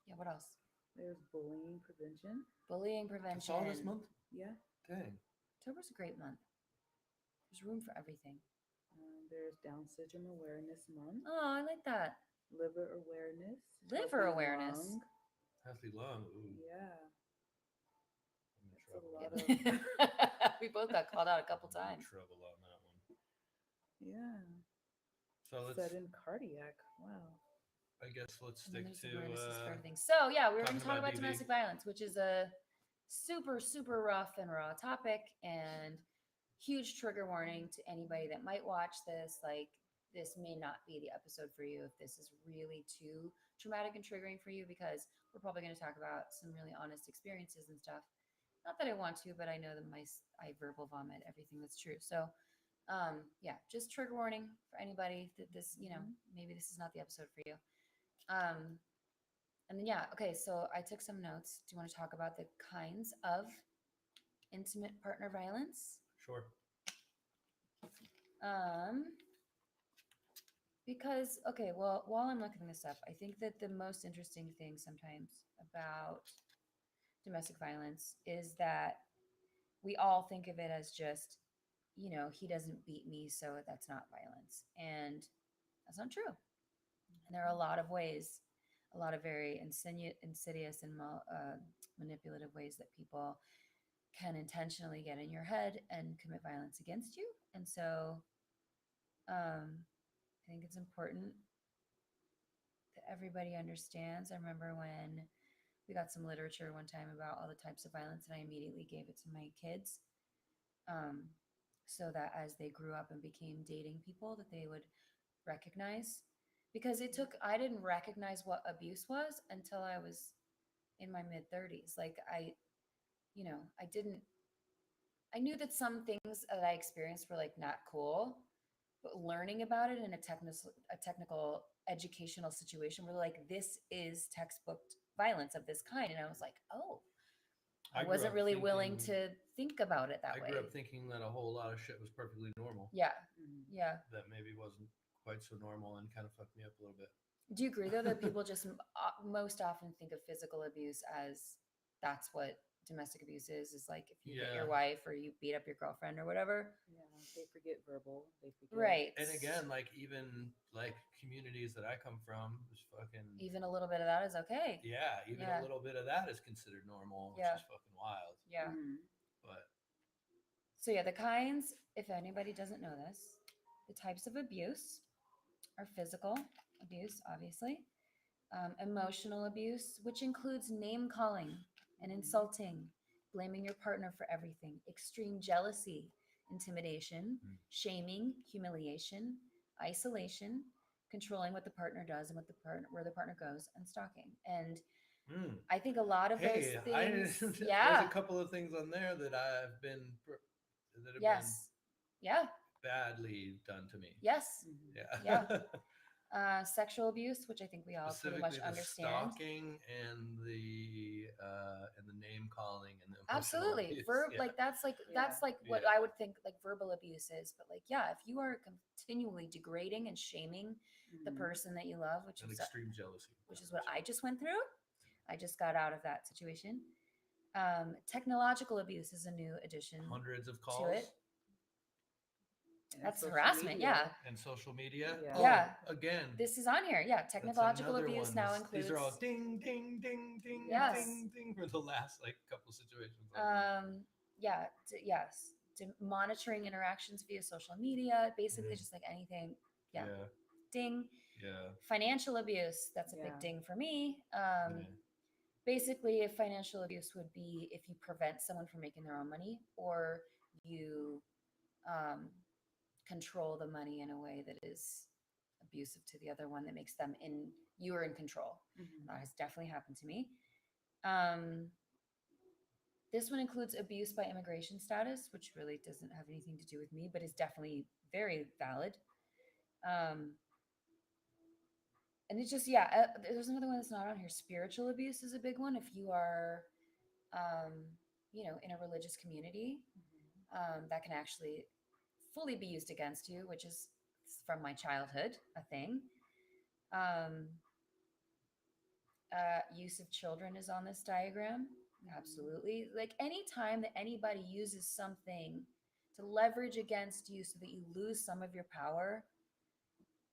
Speaker 1: Yeah, what else?
Speaker 3: There's bullying prevention.
Speaker 1: Bullying
Speaker 2: That's
Speaker 1: prevention.
Speaker 2: all this month.
Speaker 3: Yeah.
Speaker 2: Dang.
Speaker 1: October's a great month. There's room for everything.
Speaker 3: There's Down Syndrome Awareness Month.
Speaker 1: Oh, I like that.
Speaker 3: Liver awareness.
Speaker 1: Liver
Speaker 3: healthy
Speaker 1: awareness.
Speaker 3: lung.
Speaker 2: Healthy lung. Ooh,
Speaker 3: Yeah.
Speaker 2: I'm in
Speaker 3: That's a
Speaker 2: trouble.
Speaker 3: lot of.
Speaker 1: We both got called out a couple
Speaker 2: I'm in
Speaker 1: times.
Speaker 2: trouble on that one.
Speaker 3: Yeah.
Speaker 2: So let's.
Speaker 3: Sudden cardiac. Wow.
Speaker 2: I guess let's
Speaker 1: And then
Speaker 2: stick
Speaker 1: there's
Speaker 2: to.
Speaker 1: awarenesses for everything. So yeah, we were going
Speaker 2: talking
Speaker 1: to talk
Speaker 2: about
Speaker 1: about
Speaker 2: DV.
Speaker 1: domestic violence, which is a super, super rough and raw topic, and huge trigger warning to anybody that might watch this. Like, this may not be the episode for you if this is really too traumatic and triggering for you, because we're probably going to talk about some really honest experiences and stuff. Not that I want to, but I know that I verbal vomit everything that's true. So yeah, just trigger warning for anybody that this, maybe this is not the episode for you. And then yeah, okay, so I took some notes. Do you want to talk about the kinds of intimate partner violence?
Speaker 2: Sure.
Speaker 1: Because okay, well, while I'm looking this up, I think that the most interesting thing sometimes about domestic violence is that we all think of it as just, he doesn't beat me, so that's not violence. And that's not true. And there are a lot of ways, a lot of very insidious and manipulative ways that people can intentionally get in your head and commit violence against you. And so I think it's important that everybody understands. I remember when we got some literature one time about all the types of violence, and I immediately gave it to my kids, so that as they grew up and became dating people, that they would recognize. Because I didn't recognize what abuse was until I was in my mid 30s. Like I knew that some things that I experienced were like not cool, but learning about it in a technical educational situation where like, this is textbook violence of this kind. And I was like, oh, I
Speaker 2: grew
Speaker 1: wasn't
Speaker 2: up
Speaker 1: really willing
Speaker 2: thinking-
Speaker 1: to think about it that
Speaker 2: I
Speaker 1: way.
Speaker 2: grew up thinking that a whole lot of shit was perfectly normal.
Speaker 1: Yeah.
Speaker 3: Mhm.
Speaker 1: Yeah.
Speaker 2: That maybe wasn't quite so normal and kind of fucked me up a little bit.
Speaker 1: Do you agree though that people just most often think of physical abuse as that's what domestic abuse is like if you hit
Speaker 2: Yeah.
Speaker 1: your wife or you beat up your girlfriend or whatever?
Speaker 3: Yeah. They forget verbal. They forget.
Speaker 1: Right.
Speaker 2: And again, like even like communities that I come from, is fucking
Speaker 1: Even a little bit of that is okay.
Speaker 2: yeah, even
Speaker 1: Yeah.
Speaker 2: a little bit of that is considered normal, which
Speaker 1: Yeah.
Speaker 2: is fucking wild.
Speaker 1: Yeah.
Speaker 3: Mhm.
Speaker 2: But
Speaker 1: So yeah, the kinds, if anybody doesn't know this, the types of abuse are physical abuse, obviously, emotional abuse, which includes name calling and insulting, blaming your partner for everything, extreme jealousy, intimidation,
Speaker 2: Mm.
Speaker 1: shaming, humiliation, isolation, controlling what the partner does and where the partner goes, and stalking. And I think a lot of
Speaker 2: hey,
Speaker 1: those things,
Speaker 2: there's
Speaker 1: yeah,
Speaker 2: a couple of things on there that I've been that have
Speaker 1: yes, yeah,
Speaker 2: been badly done to me.
Speaker 1: yes.
Speaker 3: Mhm.
Speaker 2: Yeah.
Speaker 1: Yeah. Sexual abuse, which I think we all pretty much
Speaker 2: Specifically, the
Speaker 1: understand.
Speaker 2: stalking and the name calling and the emotional
Speaker 1: Absolutely.
Speaker 2: abuse.
Speaker 1: Verb
Speaker 2: Yeah.
Speaker 1: like that's like
Speaker 3: Yeah.
Speaker 1: that's like what
Speaker 2: Yeah.
Speaker 1: I would think like verbal abuse is. But like, yeah, if you are continually degrading and shaming the
Speaker 3: Mhm.
Speaker 1: person that you love,
Speaker 2: And extreme jealousy.
Speaker 1: which is what I just went through. I just got out of that situation. Technological abuse is a new addition
Speaker 2: Hundreds of
Speaker 1: to
Speaker 2: calls
Speaker 1: it.
Speaker 3: And
Speaker 1: That's
Speaker 3: social
Speaker 1: harassment,
Speaker 3: media.
Speaker 2: and social media.
Speaker 3: Yeah.
Speaker 2: Oh,
Speaker 1: yeah.
Speaker 2: again,
Speaker 1: This is on here. Yeah,
Speaker 2: that's
Speaker 1: technological
Speaker 2: another
Speaker 1: abuse
Speaker 2: one.
Speaker 1: now
Speaker 2: These
Speaker 1: includes.
Speaker 2: are all ding, ding, ding, ding,
Speaker 1: Yes.
Speaker 2: ding, ding for the last like couple situations.
Speaker 1: Yeah, yes, monitoring interactions via social media, basically
Speaker 2: Mhm.
Speaker 1: just like anything. Yeah,
Speaker 2: Yeah.
Speaker 1: ding.
Speaker 2: Yeah.
Speaker 1: Financial abuse, that's a big
Speaker 3: Yeah.
Speaker 1: ding for me.
Speaker 2: Yeah.
Speaker 1: Basically, if financial abuse would be if you prevent someone from making their own money or you control the money in a way that is abusive to the other one that makes them you are in control.
Speaker 3: Mhm.
Speaker 1: That has definitely happened to me. This one includes abuse by immigration status, which really doesn't have anything to do with me, but is definitely very valid. And it's just, yeah, there's another one that's not on here. Spiritual abuse is a big one. If you are, in a religious community,
Speaker 3: Mhm.
Speaker 1: that can actually fully be used against you, which is from my childhood, a thing. Use of children is on this diagram. Absolutely. Like anytime that anybody uses something to leverage against you so that you lose some of your power,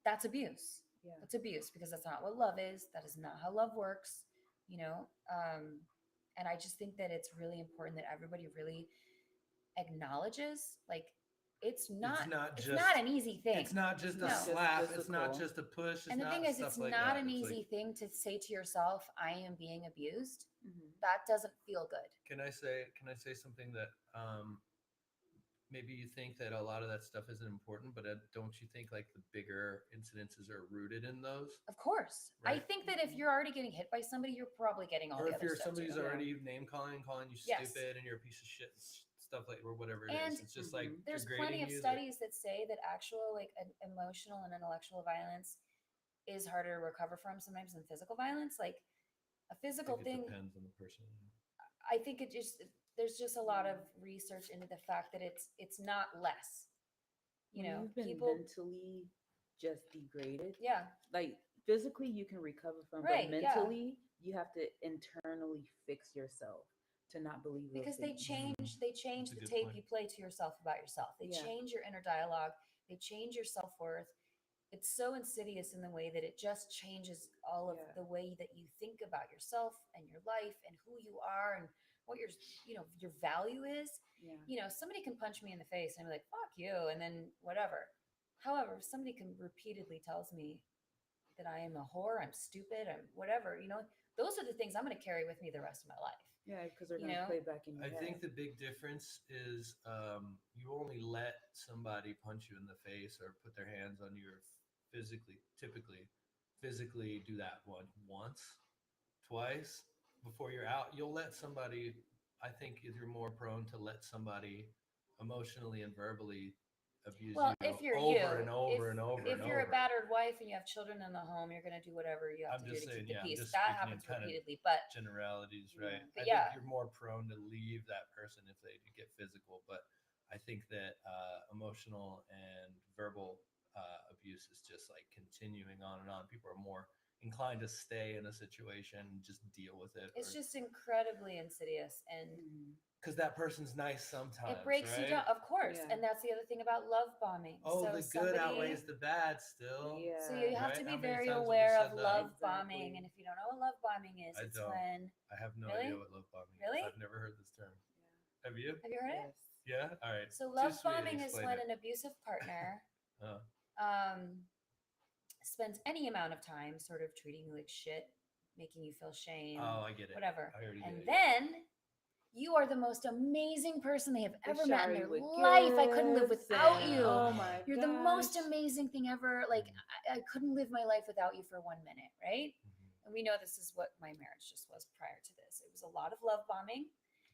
Speaker 1: that's abuse.
Speaker 3: Yeah.
Speaker 1: That's abuse because that's not what love is. That is not how love works, you know? And I just think that it's really important that everybody really acknowledges like it's not an easy thing.
Speaker 2: It's not just a
Speaker 1: No.
Speaker 2: slap.
Speaker 3: Just
Speaker 2: It's not
Speaker 3: physical.
Speaker 2: just a push. It's
Speaker 1: And the
Speaker 2: not
Speaker 1: thing is,
Speaker 2: stuff
Speaker 1: it's
Speaker 2: like
Speaker 1: not
Speaker 2: that.
Speaker 1: an
Speaker 2: It's
Speaker 1: easy thing to say to yourself, I am being abused.
Speaker 3: Mhm.
Speaker 1: That doesn't feel good.
Speaker 2: Can I say something that maybe you think that a lot of that stuff isn't important, but don't you think like the bigger incidences are rooted in those?
Speaker 1: Of course. I
Speaker 2: Right.
Speaker 1: think that if you're already getting hit by somebody, you're probably getting all
Speaker 2: Or
Speaker 1: the
Speaker 2: if
Speaker 1: other
Speaker 2: you're
Speaker 1: stuff
Speaker 2: somebody's
Speaker 1: too.
Speaker 2: already name calling you
Speaker 1: Yes.
Speaker 2: stupid and you're a piece of shit stuff like or whatever it
Speaker 1: And
Speaker 2: is. It's just like
Speaker 1: there's plenty of studies that say that actual like emotional and intellectual violence is harder to recover from sometimes than physical violence. Like a physical thing,
Speaker 2: depends on the person.
Speaker 1: I think there's just a lot of research into the fact that it's not less. You
Speaker 3: When
Speaker 1: know,
Speaker 3: you've been
Speaker 1: people.
Speaker 3: mentally just degraded,
Speaker 1: Yeah.
Speaker 3: like physically you can recover from,
Speaker 1: Right,
Speaker 3: but
Speaker 1: yeah.
Speaker 3: mentally you have to internally fix yourself to not believe those
Speaker 1: Because they
Speaker 3: things.
Speaker 1: change
Speaker 2: That's a
Speaker 1: the
Speaker 2: good
Speaker 1: tape
Speaker 2: point.
Speaker 1: you play to yourself about yourself. They
Speaker 3: Yeah.
Speaker 1: change your inner dialogue. They change your self-worth. It's so insidious in the way that it just changes all of
Speaker 3: Yeah.
Speaker 1: the way that you think about yourself and your life and who you are and what your value is.
Speaker 3: Yeah.
Speaker 1: Somebody can punch me in the face and I'm like, fuck you, and then whatever. However, if somebody can repeatedly tells me that I am a whore, I'm stupid, I'm whatever, those are the things I'm going to carry with me the rest of my life.
Speaker 3: Yeah, because they're
Speaker 1: You
Speaker 3: gonna
Speaker 1: know?
Speaker 3: play back in your
Speaker 2: I
Speaker 3: head.
Speaker 2: think the big difference is you only let somebody punch you in the face or put their hands on you or typically physically do that once, twice before you're out. You'll let somebody, I think if you're more prone to let somebody emotionally and verbally abuse
Speaker 1: Well,
Speaker 2: you
Speaker 1: if you're
Speaker 2: over
Speaker 1: you,
Speaker 2: and over
Speaker 1: if,
Speaker 2: and over
Speaker 1: if
Speaker 2: and
Speaker 1: you're
Speaker 2: over.
Speaker 1: a battered wife and you have children in the home, you're going to do whatever you have
Speaker 2: I'm
Speaker 1: to do
Speaker 2: just
Speaker 1: to
Speaker 2: saying,
Speaker 1: keep the
Speaker 2: yeah, I'm
Speaker 1: peace.
Speaker 2: just
Speaker 1: That
Speaker 2: speaking in
Speaker 1: happens
Speaker 2: kind of
Speaker 1: repeatedly, but
Speaker 2: generalities, right?
Speaker 1: But
Speaker 2: I
Speaker 1: yeah.
Speaker 2: think you're more prone to leave that person if they get physical, but I think that emotional and verbal abuse is just like continuing on and on. People are more inclined to stay in a situation and just deal with it.
Speaker 1: it's just incredibly insidious and
Speaker 3: Mhm.
Speaker 2: Because that person's nice sometimes.
Speaker 1: it breaks you
Speaker 2: right?
Speaker 1: down, of course.
Speaker 3: Yeah.
Speaker 1: And that's the other thing about love bombing.
Speaker 2: Oh,
Speaker 1: So
Speaker 2: the good
Speaker 1: somebody-
Speaker 2: outweighs the bad still.
Speaker 3: Yeah.
Speaker 1: So you have to
Speaker 2: Right?
Speaker 1: be
Speaker 2: How many
Speaker 1: very
Speaker 2: times have we
Speaker 1: aware
Speaker 2: said
Speaker 1: of
Speaker 2: that?
Speaker 1: love
Speaker 3: Exactly.
Speaker 1: bombing. And if you don't know what love bombing is,
Speaker 2: I
Speaker 1: it's
Speaker 2: don't.
Speaker 1: when.
Speaker 2: I have no
Speaker 1: Really?
Speaker 2: idea what love bombing
Speaker 1: Really?
Speaker 2: is. I've never heard this term.
Speaker 3: Yeah.
Speaker 2: Have you?
Speaker 1: Have you heard it?
Speaker 3: Yes.
Speaker 2: Yeah? All right.
Speaker 1: So
Speaker 2: Too
Speaker 1: love
Speaker 2: sweet,
Speaker 1: bombing is
Speaker 2: explain
Speaker 1: when
Speaker 2: it.
Speaker 1: an abusive partner
Speaker 2: Oh.
Speaker 1: spends any amount of time sort of treating you like shit, making you feel shame,
Speaker 2: Oh, I get it.
Speaker 1: whatever.
Speaker 2: I already
Speaker 1: And
Speaker 2: get it. Yeah.
Speaker 1: then you are the most amazing person they have
Speaker 3: They
Speaker 1: ever met
Speaker 3: shower
Speaker 1: in
Speaker 3: you
Speaker 1: their
Speaker 3: with
Speaker 1: life. I couldn't live
Speaker 3: gifts
Speaker 1: without
Speaker 3: and-
Speaker 1: you.
Speaker 3: Oh my
Speaker 1: You're the most
Speaker 3: gosh.
Speaker 1: amazing thing ever. Like I couldn't live my life without you for 1 minute, right?
Speaker 2: Mhm.
Speaker 1: And we know this is what my marriage just was prior to this. It was a lot of love bombing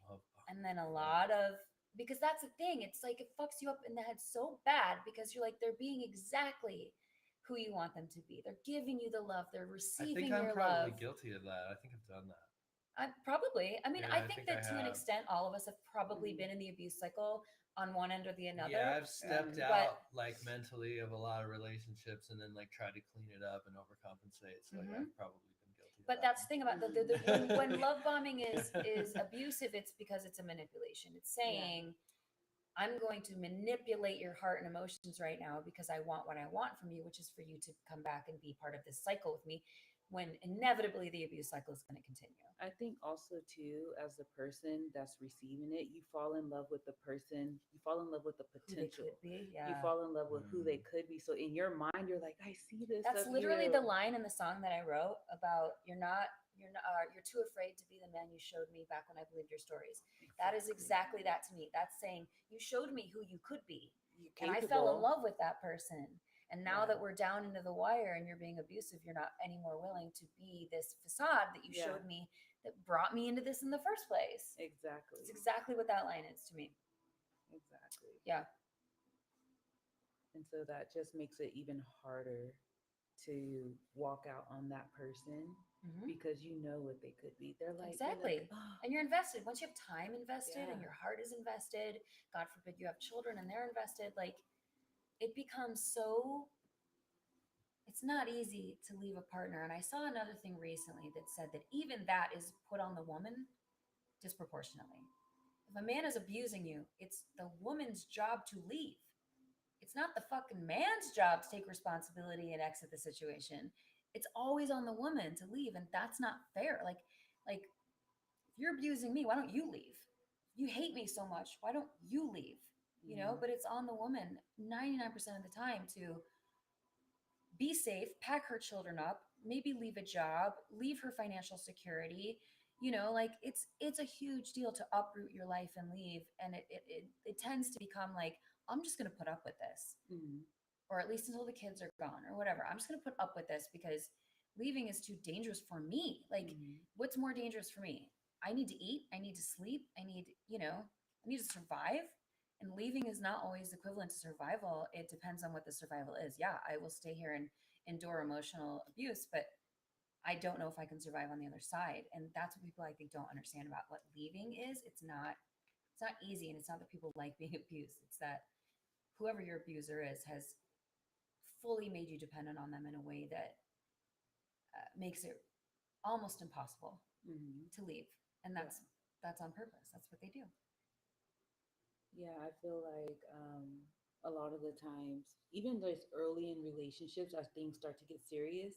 Speaker 2: Love
Speaker 1: and then a lot of because that's the thing. It's like it fucks you up in the head so bad because you're like they're being exactly who you want them to be. They're giving you the love. They're
Speaker 2: I
Speaker 1: receiving
Speaker 2: think I'm
Speaker 1: your
Speaker 2: probably
Speaker 1: love.
Speaker 2: guilty of that. I think I've done that.
Speaker 1: Probably. I mean,
Speaker 2: Yeah,
Speaker 1: I
Speaker 2: I
Speaker 1: think
Speaker 2: think I
Speaker 1: that to an
Speaker 2: have.
Speaker 1: extent, all of us have probably
Speaker 3: Mhm.
Speaker 1: been in the abuse cycle on one end or the
Speaker 2: Yeah,
Speaker 1: another.
Speaker 2: I've stepped
Speaker 3: But-
Speaker 2: out like mentally of a lot of relationships and then like tried to clean it up and overcompensate. So like
Speaker 1: Mhm.
Speaker 2: I've probably been guilty of
Speaker 1: But
Speaker 2: that
Speaker 1: that's the
Speaker 2: one.
Speaker 1: thing about when love bombing is abusive, it's because it's a manipulation. It's saying, I'm going to manipulate your heart and emotions right now because I want what I want from you, which is for you to come back and be part of this cycle with me, when inevitably the abuse cycle is going to continue.
Speaker 3: I think also too, as the person that's receiving it, you fall in love with the person. You fall in love with the
Speaker 1: Who they
Speaker 3: potential.
Speaker 1: could be,
Speaker 3: You
Speaker 1: yeah.
Speaker 3: fall in love with who they could be. So in your mind, you're like, I see this.
Speaker 1: That's
Speaker 3: of
Speaker 1: literally
Speaker 3: you.
Speaker 1: the line in the song that I wrote about you're too afraid to be the man you showed me back when I believed your stories. That is exactly that to me. That's saying you showed me who you could be,
Speaker 3: You're
Speaker 1: and I fell in
Speaker 3: capable.
Speaker 1: love with that person. And now
Speaker 3: Yeah.
Speaker 1: that we're down into the wire and you're being abusive, you're not anymore willing to be this facade that you
Speaker 3: Yeah.
Speaker 1: showed me that brought me into this in the first place.
Speaker 3: Exactly.
Speaker 1: It's exactly what that line is to me.
Speaker 3: Exactly.
Speaker 1: Yeah.
Speaker 3: And so that just makes it even harder to walk out on that person
Speaker 1: Mhm.
Speaker 3: because you know what they could be. They're like,
Speaker 1: Exactly. And you're invested. Once you have time invested and
Speaker 3: Yeah.
Speaker 1: your heart is invested, God forbid you have children and they're invested, like it becomes so, it's not easy to leave a partner. And I saw another thing recently that said that even that is put on the woman disproportionately. If a man is abusing you, it's the woman's job to leave. It's not the fucking man's job to take responsibility and exit the situation. It's always on the woman to leave, and that's not fair. Like if you're abusing me, why don't you leave? If you hate me so much, why don't you leave? You know,
Speaker 3: Mhm.
Speaker 1: but it's on the woman 99% of the time to be safe, pack her children up, maybe leave a job, leave her financial security. You know, like it's a huge deal to uproot your life and leave. And it tends to become like, I'm just gonna put up with this.
Speaker 3: Mhm.
Speaker 1: Or at least until the kids are gone or whatever. I'm just going to put up with this because leaving is too dangerous for me. Like,
Speaker 3: Mhm.
Speaker 1: what's more dangerous for me? I need to eat. I need to sleep. I need, I need to survive. And leaving is not always equivalent to survival. It depends on what the survival is. Yeah, I will stay here and endure emotional abuse, but I don't know if I can survive on the other side. And that's what people I think don't understand about what leaving is. It's not easy, and it's not that people like being abused. It's that whoever your abuser is has fully made you dependent on them in a way that makes it almost impossible
Speaker 3: Mhm.
Speaker 1: to leave. And that's on purpose. That's what they do.
Speaker 3: Yeah, I feel like a lot of the times, even those early in relationships, as things start to get serious,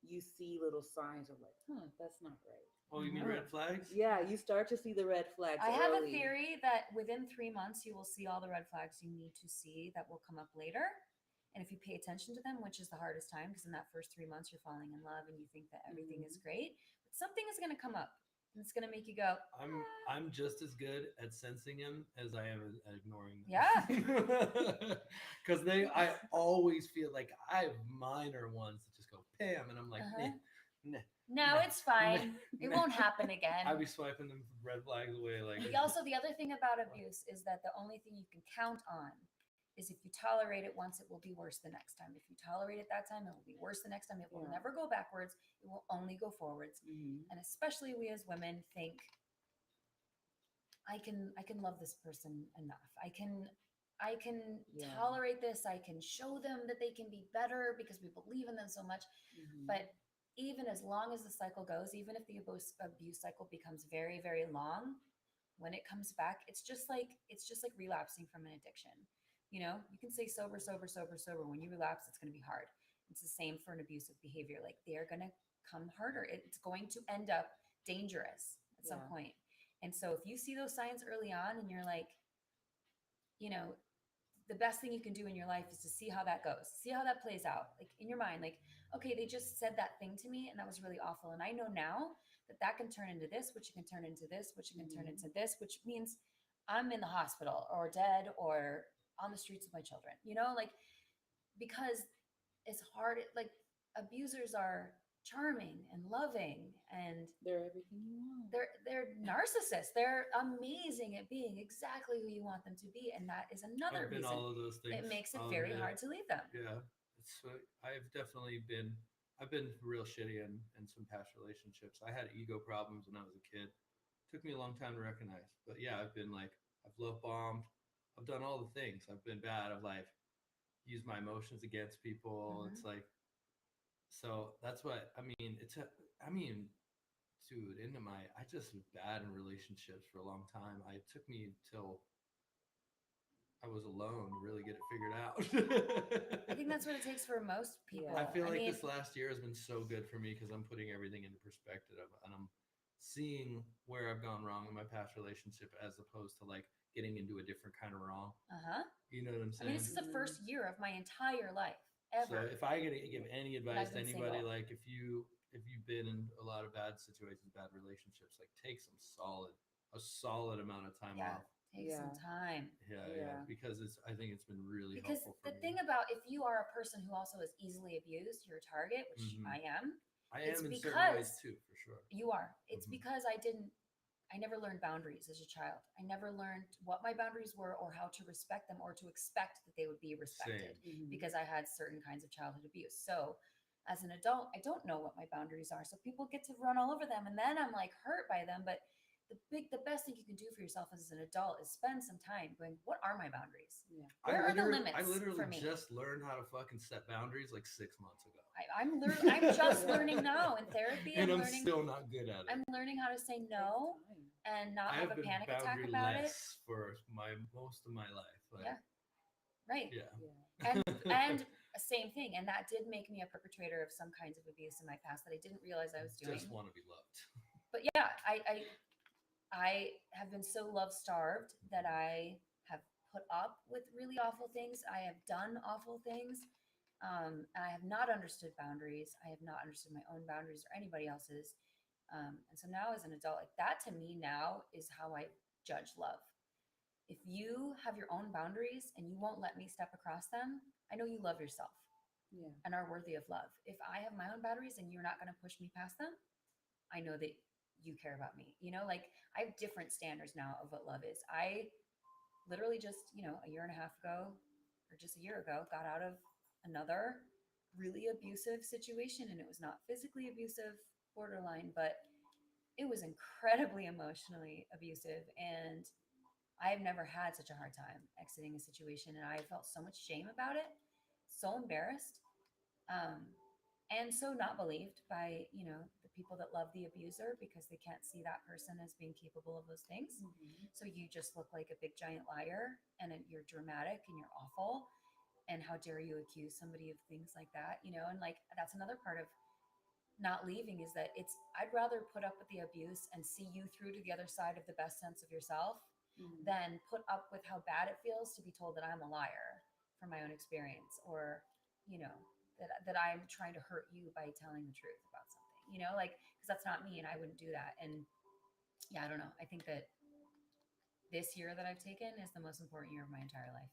Speaker 3: you see little signs of like, that's not right.
Speaker 2: Oh, you mean
Speaker 1: Mhm.
Speaker 2: red flags?
Speaker 3: Yeah, you start to see the red flags.
Speaker 1: I have a
Speaker 3: early.
Speaker 1: theory that within 3 months, you will see all the red flags you need to see that will come up later. And if you pay attention to them, which is the hardest time, because in that first 3 months, you're falling in love and you think that everything is great, but something is going to come up and it's going to make you go,
Speaker 2: I'm just as good at sensing them as I am at ignoring them.
Speaker 1: Yeah.
Speaker 2: Because I always feel like I have minor ones that just go bam, and I'm like,
Speaker 1: Uh-huh.
Speaker 2: nah.
Speaker 1: no,
Speaker 2: Nah,
Speaker 1: it's fine. It
Speaker 2: nah.
Speaker 1: won't happen again.
Speaker 2: I'd be swiping them red flags away. Like,
Speaker 1: Also, the other thing about abuse is that the only thing you can count on is if you tolerate it once, it will be worse the next time. If you tolerate it that time, it will be worse the next time. It will
Speaker 3: Yeah.
Speaker 1: never go backwards. It will only go forwards.
Speaker 3: Mhm.
Speaker 1: And especially we as women think, I can love this person enough. I can
Speaker 3: Yeah.
Speaker 1: tolerate this. I can show them that they can be better because we believe in them so much.
Speaker 3: Mhm.
Speaker 1: But even as long as the cycle goes, even if the abuse cycle becomes very, very long, when it comes back, it's just like relapsing from an addiction. You know, you can say sober, sober, sober, sober. When you relapse, it's going to be hard. It's the same for an abusive behavior. Like they're going to come harder. It's going to end up dangerous at some
Speaker 3: Yeah.
Speaker 1: point. And so if you see those signs early on and you're like, you know, the best thing you can do in your life is to see how that goes, see how that plays out, like in your mind, like, okay, they just said that thing to me and that was really awful. And I know now that that can turn into this, which can turn into this, which can turn into this, which means I'm in the hospital or dead or on the streets with my children, you know, like, because it's hard. Like abusers are charming and loving and
Speaker 3: They're everything you want.
Speaker 1: they're narcissists. They're amazing at being exactly who you want them to be, and that is another
Speaker 2: I've been
Speaker 1: reason
Speaker 2: all of those things.
Speaker 1: it makes it
Speaker 2: I'll
Speaker 1: very
Speaker 2: admit
Speaker 1: hard to leave them.
Speaker 2: Yeah, I've definitely been. I've been real shitty in some past relationships. I had ego problems when I was a kid. Took me a long time to recognize, but yeah, I've been like, I've love bombed. I've done all the things. I've been bad. I've like used my emotions against people.
Speaker 1: Mhm.
Speaker 2: It's like, so that's what I mean. I mean, dude, I just was bad in relationships for a long time. It took me till I was alone to really get it figured out.
Speaker 1: I think that's what it takes for most people.
Speaker 2: I feel like
Speaker 1: mean,
Speaker 2: this last year has been so good for me because I'm putting everything into perspective and I'm seeing where I've gone wrong in my past relationship as opposed to like getting into a different kind of wrong.
Speaker 1: uh-huh.
Speaker 2: You know what I'm
Speaker 1: I mean,
Speaker 2: saying?
Speaker 1: this is the first year of my entire life
Speaker 2: So
Speaker 1: ever.
Speaker 2: if I could give any advice
Speaker 1: I've
Speaker 2: to
Speaker 1: been
Speaker 2: anybody,
Speaker 1: single.
Speaker 2: like if you've been in a lot of bad situations, bad relationships, like take a solid amount of time
Speaker 1: Yeah,
Speaker 2: off.
Speaker 1: take some time.
Speaker 2: Yeah, because I think it's been really
Speaker 1: Because
Speaker 2: helpful for
Speaker 1: the
Speaker 2: me.
Speaker 1: thing about if you are a person who also is easily abused, you're a target, which
Speaker 2: Mhm.
Speaker 1: I am.
Speaker 2: I
Speaker 1: It's
Speaker 2: am in certain ways
Speaker 1: because
Speaker 2: too, for sure.
Speaker 1: you are. It's
Speaker 2: Mhm.
Speaker 1: because I never learned boundaries as a child. I never learned what my boundaries were or how to respect them or to expect that they would be respected
Speaker 3: Mhm.
Speaker 1: because I had certain kinds of childhood abuse. So, as an adult, I don't know what my boundaries are. So people get to run all over them and then I'm like hurt by them, but the best thing you can do for yourself as an adult is spend some time going, what are my boundaries?
Speaker 3: Yeah.
Speaker 1: Where are the
Speaker 2: I
Speaker 1: limits
Speaker 2: literally
Speaker 1: for me?
Speaker 2: just learned how to fucking set boundaries like 6 months ago.
Speaker 1: I'm just learning now in therapy.
Speaker 2: And I'm
Speaker 1: learning
Speaker 2: still not good at it.
Speaker 1: I'm learning how to say no and not
Speaker 2: I
Speaker 1: have
Speaker 2: have
Speaker 1: a
Speaker 2: been
Speaker 1: panic attack about it.
Speaker 2: boundaryless for most of my life. Like,
Speaker 1: Yeah. Right.
Speaker 2: yeah.
Speaker 3: Yeah.
Speaker 1: And same thing. And that did make me a perpetrator of some kinds of abuse in my past that I didn't realize I was doing.
Speaker 2: Just want to be loved.
Speaker 1: But yeah, I have been so love starved that I have put up with really awful things. I have done awful things. And I have not understood boundaries. I have not understood my own boundaries or anybody else's. And so now, as an adult, like that to me now is how I judge love. If you have your own boundaries and you won't let me step across them, I know you love yourself
Speaker 3: Yeah.
Speaker 1: and are worthy of love. If I have my own boundaries and you're not going to push me past them, I know that you care about me. Like I have different standards now of what love is. I literally just, a year and a half ago or just a year ago got out of another really abusive situation, and it was not physically abusive, borderline, but it was incredibly emotionally abusive. And I have never had such a hard time exiting a situation, and I felt so much shame about it, so embarrassed, um, and so not believed by the people that love the abuser because they can't see that person as being capable of those things.
Speaker 3: Mhm.
Speaker 1: So you just look like a big giant liar, and you're dramatic and you're awful. And how dare you accuse somebody of things like that? And like that's another part of not leaving is that I'd rather put up with the abuse and see you through to the other side of the best sense of yourself
Speaker 3: Mhm.
Speaker 1: than put up with how bad it feels to be told that I'm a liar from my own experience, or that I'm trying to hurt you by telling the truth about something, like because that's not me and I wouldn't do that. And yeah, I don't know, I think that this year that I've taken is the most important year of my entire life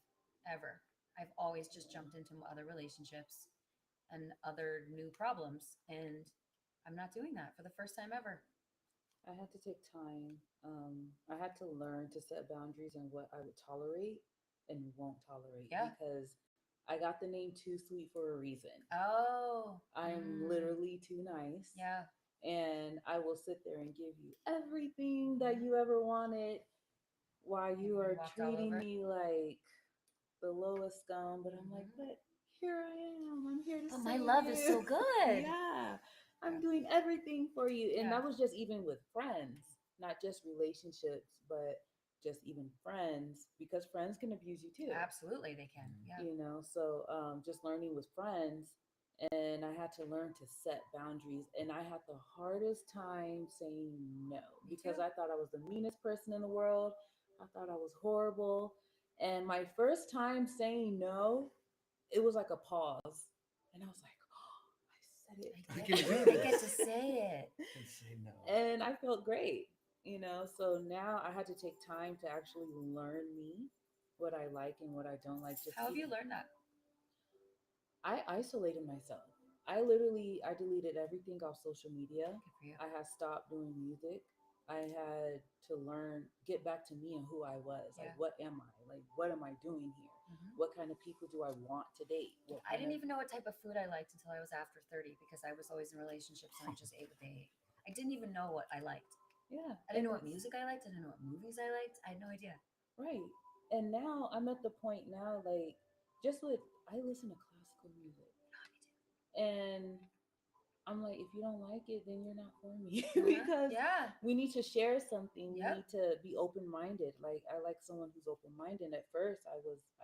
Speaker 1: ever. I've always just jumped into other relationships and other new problems, and I'm not doing that for the first time ever.
Speaker 3: I had to take time. I had to learn to set boundaries and what I would tolerate and won't tolerate
Speaker 1: Yeah.
Speaker 3: because I got the name Too Sweet for a reason.
Speaker 1: Oh,
Speaker 3: I'm literally too nice.
Speaker 1: yeah.
Speaker 3: And I will sit there and give you everything that you ever wanted while
Speaker 1: And
Speaker 3: you
Speaker 1: you
Speaker 3: are
Speaker 1: walked all
Speaker 3: treating
Speaker 1: over.
Speaker 3: me like the lowest scum. But I'm like,
Speaker 1: Mhm.
Speaker 3: but here I am. I'm here to
Speaker 1: But my
Speaker 3: save
Speaker 1: love
Speaker 3: you.
Speaker 1: is so good.
Speaker 3: Yeah. I'm
Speaker 1: Yeah.
Speaker 3: doing everything for you. And
Speaker 1: Yeah.
Speaker 3: that was just even with friends, not just relationships, but just even friends, because friends can abuse you too.
Speaker 1: Absolutely, they can. Yeah.
Speaker 3: So just learning with friends, and I had to learn to set boundaries, and I had the hardest time saying no
Speaker 1: Me
Speaker 3: because
Speaker 1: too.
Speaker 3: I thought I was the meanest person in the world. I thought I was horrible. And my first time saying no, it was like a pause, and I was like, oh, I said it.
Speaker 2: I
Speaker 1: I
Speaker 2: can
Speaker 1: get,
Speaker 2: do
Speaker 1: I
Speaker 2: this.
Speaker 1: get to say it.
Speaker 2: And say no.
Speaker 3: And I felt great. So now I had to take time to actually learn me, what I like and what I don't like. Just
Speaker 1: How have you
Speaker 3: even
Speaker 1: learned that?
Speaker 3: I isolated myself. I deleted everything off social media.
Speaker 1: Good for you.
Speaker 3: I had stopped doing music. I had to get back to me and who I was. Like,
Speaker 1: Yeah.
Speaker 3: what am I? Like, what am I doing here?
Speaker 1: Mhm.
Speaker 3: What kind of people do I want to date? What
Speaker 1: I
Speaker 3: kind
Speaker 1: didn't
Speaker 3: of,
Speaker 1: even know what type of food I liked until I was after 30 because I was always in relationships and I just ate what they ate. I didn't even know what I liked.
Speaker 3: yeah.
Speaker 1: I didn't know what music I liked. I didn't know what movies I liked. I had no idea.
Speaker 3: Right. And now I'm at the point now, like, I listen to classical music. And I'm like, if you don't like it, then you're not for me. Because
Speaker 1: Yeah.
Speaker 3: we need to share something. We
Speaker 1: Yep.
Speaker 3: need to be open minded. Like, I like someone who's open minded. At first, I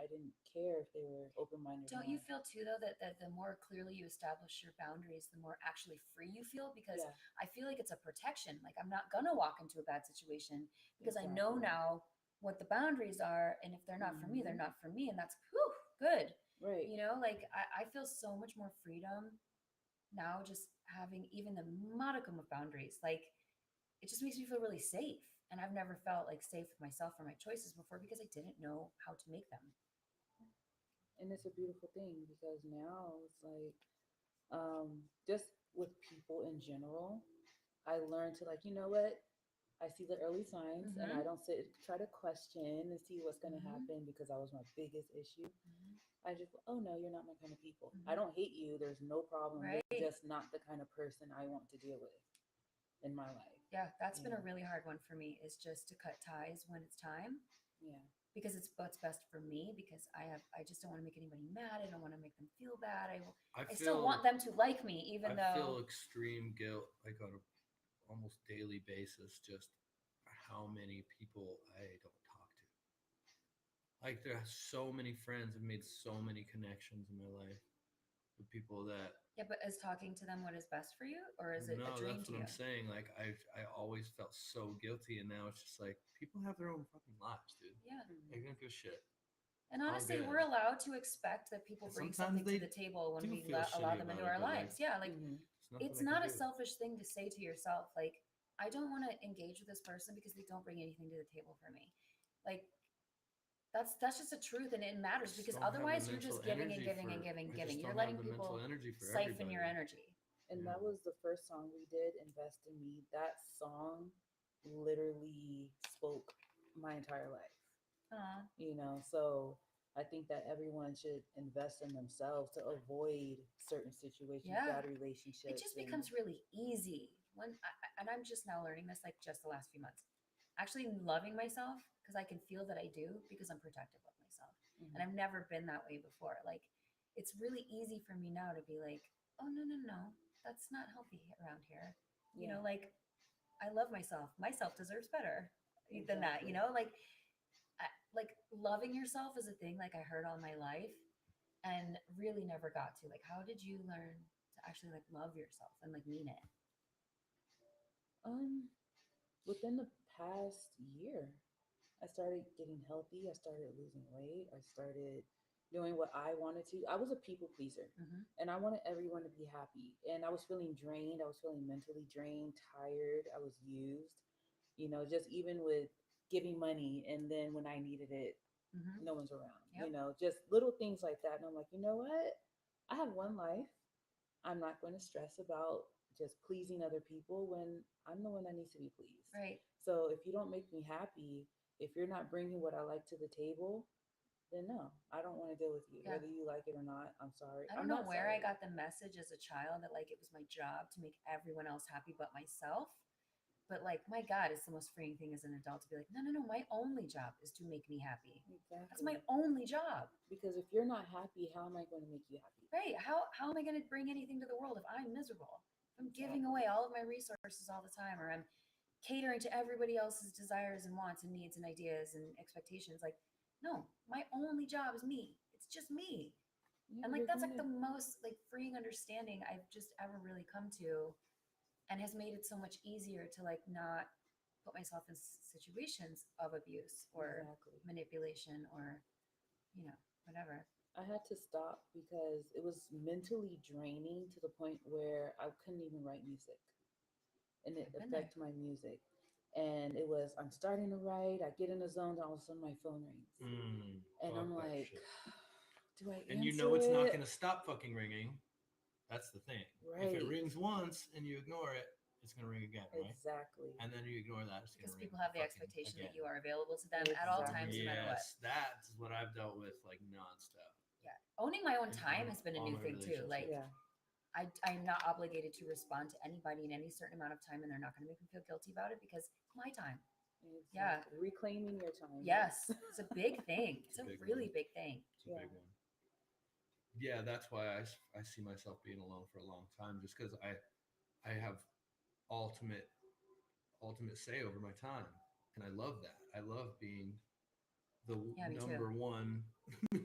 Speaker 3: didn't care if they were open minded.
Speaker 1: Don't you feel too though that the more clearly you establish your boundaries, the more actually free you feel? Because
Speaker 3: Yeah,
Speaker 1: I feel like it's a protection. Like I'm not gonna walk into a bad situation because I know
Speaker 3: exactly.
Speaker 1: now what the boundaries are, and if they're not for me, they're
Speaker 3: Mhm.
Speaker 1: not for me, and that's whew, good.
Speaker 3: Right.
Speaker 1: You know, like I feel so much more freedom now just having even the modicum of boundaries. Like it just makes me feel really safe. And I've never felt like safe with myself or my choices before because I didn't know how to make them.
Speaker 3: And it's a beautiful thing because now it's like, just with people in general, I learned to, like, you know what? I see the early signs and I
Speaker 1: Mm-hmm.
Speaker 3: don't try to question and see what's going to
Speaker 1: Mm-hmm.
Speaker 3: happen because that was my biggest issue.
Speaker 1: Mm-hmm.
Speaker 3: I just, oh no, you're not my kind of people. I
Speaker 1: Mm-hmm.
Speaker 3: don't hate you. There's no problem. You're
Speaker 1: Right.
Speaker 3: just not the kind of person I want to deal with in my life.
Speaker 1: Yeah, that's
Speaker 3: You
Speaker 1: been a
Speaker 3: know?
Speaker 1: really hard one for me is just to cut ties when it's time
Speaker 3: Yeah.
Speaker 1: because it's what's best for me because I just don't want to make anybody mad. I don't want to make them feel bad. I still
Speaker 2: feel
Speaker 1: want them to like me even
Speaker 2: I
Speaker 1: though
Speaker 2: feel extreme guilt like on a almost daily basis just how many people I don't talk to. Like there are so many friends, I've made so many connections in my life with people that
Speaker 1: yeah, but is talking to them what is best for you or is it a
Speaker 2: no,
Speaker 1: dream
Speaker 2: that's
Speaker 1: to
Speaker 2: what
Speaker 1: you?
Speaker 2: I'm saying. Like I always felt so guilty, and now it's just like people have their own fucking lives, dude.
Speaker 1: Yeah.
Speaker 2: They
Speaker 3: Mhm.
Speaker 2: don't give a shit.
Speaker 1: And
Speaker 2: All
Speaker 1: honestly,
Speaker 2: good.
Speaker 1: we're allowed to expect that people
Speaker 2: And
Speaker 1: bring
Speaker 2: sometimes
Speaker 1: something to
Speaker 2: they
Speaker 1: the table when
Speaker 2: do
Speaker 1: we
Speaker 2: feel
Speaker 1: allow
Speaker 2: shitty
Speaker 1: them into
Speaker 2: about it,
Speaker 1: our
Speaker 2: but like
Speaker 1: lives. Yeah, like
Speaker 3: Mhm.
Speaker 2: there's nothing
Speaker 1: it's
Speaker 2: I can
Speaker 1: not a
Speaker 2: do.
Speaker 1: selfish thing to say to yourself, like, I don't want to engage with this person because they don't bring anything to the table for me. Like that's just a truth and it
Speaker 2: I
Speaker 1: matters
Speaker 2: just
Speaker 1: because
Speaker 2: don't have the
Speaker 1: otherwise you're
Speaker 2: mental
Speaker 1: just giving and
Speaker 2: energy
Speaker 1: giving
Speaker 2: for
Speaker 1: and giving
Speaker 2: I
Speaker 1: giving.
Speaker 2: just
Speaker 1: You're
Speaker 2: don't have
Speaker 1: letting
Speaker 2: the mental
Speaker 1: people
Speaker 2: energy for
Speaker 1: siphon your
Speaker 2: everybody.
Speaker 1: energy.
Speaker 3: And
Speaker 2: Yeah.
Speaker 3: that was the first song we did, Invest in Me. That song literally spoke my entire life.
Speaker 1: Aw.
Speaker 3: So I think that everyone should invest in themselves to avoid certain situations,
Speaker 1: Yeah.
Speaker 3: bad
Speaker 1: It
Speaker 3: relationships,
Speaker 1: just
Speaker 3: and
Speaker 1: becomes really easy and I'm just now learning this like just the last few months. Actually loving myself because I can feel that I do because I'm protective of myself. And
Speaker 3: Mhm.
Speaker 1: I've never been that way before. Like it's really easy for me now to be like, "Oh no, no, no. That's not healthy around here." You
Speaker 3: Yeah,
Speaker 1: know, like I love myself. Myself deserves better than that, you
Speaker 3: exactly.
Speaker 1: know? Like loving yourself is a thing like I heard all my life and really never got to. Like how did you learn to actually like love yourself and like mean it?
Speaker 3: Um, Within the past year, I started getting healthy. I started losing weight. I started doing what I wanted to. I was a people pleaser
Speaker 1: Mhm.
Speaker 3: and I wanted everyone to be happy. And I was feeling drained. I was feeling mentally drained, tired. I was used, just even with giving money. And then when I needed it,
Speaker 1: Mhm.
Speaker 3: no one's around,
Speaker 1: Yep.
Speaker 3: just little things like that. And I'm like, you know what? I have one life. I'm not going to stress about just pleasing other people when I'm the one that needs to be pleased.
Speaker 1: Right.
Speaker 3: So if you don't make me happy, if you're not bringing what I like to the table, then no, I don't want to deal with you.
Speaker 1: Yeah.
Speaker 3: Whether you like it or not, I'm sorry.
Speaker 1: I don't
Speaker 3: I'm
Speaker 1: know
Speaker 3: not
Speaker 1: where I
Speaker 3: sorry.
Speaker 1: got the message as a child that like it was my job to make everyone else happy but myself. But like, my God, it's the most freeing thing as an adult to be like, no, no, no, my only job is to make me happy. That's
Speaker 3: Exactly.
Speaker 1: my only job.
Speaker 3: Because if you're not happy, how am I going to make you happy?
Speaker 1: Right. How am I going to bring anything to the world if I'm miserable? If I'm giving
Speaker 3: Exactly.
Speaker 1: away all of my resources all the time, or I'm catering to everybody else's desires and wants and needs and ideas and expectations. Like, no, my only job is me. It's just me.
Speaker 3: Yeah,
Speaker 1: And like
Speaker 3: you're
Speaker 1: that's
Speaker 3: going
Speaker 1: like
Speaker 3: to.
Speaker 1: the most like freeing understanding I've just ever really come to and has made it so much easier to like not put myself in situations of abuse or
Speaker 3: Exactly.
Speaker 1: manipulation or whatever.
Speaker 3: I had to stop because it was mentally draining to the point where I couldn't even write music and it
Speaker 1: I've been there.
Speaker 3: affected my music. And it was, I'm starting to write, I get in the zone, and all of a sudden my phone rings. And
Speaker 2: Fuck
Speaker 3: I'm
Speaker 2: that
Speaker 3: like,
Speaker 2: shit.
Speaker 3: do I
Speaker 2: And you know
Speaker 3: answer
Speaker 2: it's not
Speaker 3: it?
Speaker 2: gonna stop fucking ringing. That's the thing. If it
Speaker 3: Right.
Speaker 2: rings once and you ignore it, it's gonna ring again, right?
Speaker 3: Exactly.
Speaker 2: And then you ignore that, it's
Speaker 1: Because
Speaker 2: gonna ring
Speaker 1: people have the
Speaker 2: fucking
Speaker 1: expectation
Speaker 2: again.
Speaker 1: that you are available to them at all times, no matter what.
Speaker 2: Yes, that's what I've dealt with like nonstop.
Speaker 1: Yeah, owning my own
Speaker 2: in
Speaker 1: time
Speaker 2: all-
Speaker 1: has been a
Speaker 2: all
Speaker 1: new
Speaker 2: my
Speaker 1: thing too. Like,
Speaker 2: relationships.
Speaker 3: Yeah.
Speaker 1: I'm not obligated to respond to anybody in any certain amount of time, and they're not going to make me feel guilty about it because it's my time. Yeah.
Speaker 3: Exactly. Reclaiming your time.
Speaker 1: Yes, it's a big thing. It's
Speaker 2: It's a
Speaker 1: a
Speaker 2: big
Speaker 1: really
Speaker 2: one.
Speaker 1: big thing.
Speaker 2: It's a
Speaker 3: Yeah.
Speaker 2: big one. Yeah, that's why I see myself being alone for a long time, just because I have ultimate say over my time, and I love that. I love being the
Speaker 1: Yeah, me too.
Speaker 2: number one.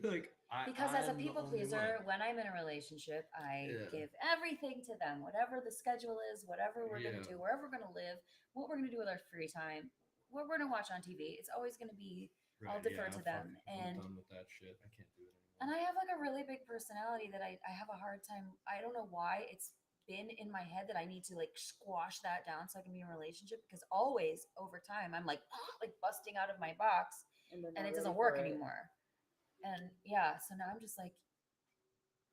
Speaker 2: like
Speaker 1: Because as a
Speaker 2: I'm the
Speaker 1: people
Speaker 2: only
Speaker 1: pleaser,
Speaker 2: one.
Speaker 1: when I'm in a relationship, I
Speaker 2: Yeah.
Speaker 1: give everything to them, whatever the schedule is, whatever we're going to
Speaker 2: Yeah.
Speaker 1: do, wherever we're going to live, what we're going to do with our free time, what we're going to watch on TV. It's always going to be, I'll defer to them.
Speaker 2: I'm
Speaker 1: And
Speaker 2: done with that shit. I can't do it anymore.
Speaker 1: And I have like a really big personality that I have a hard time. I don't know why it's been in my head that I need to like squash that down so I can be in a relationship because always over time I'm like like busting out of my box and it doesn't work anymore. And yeah, so now I'm just like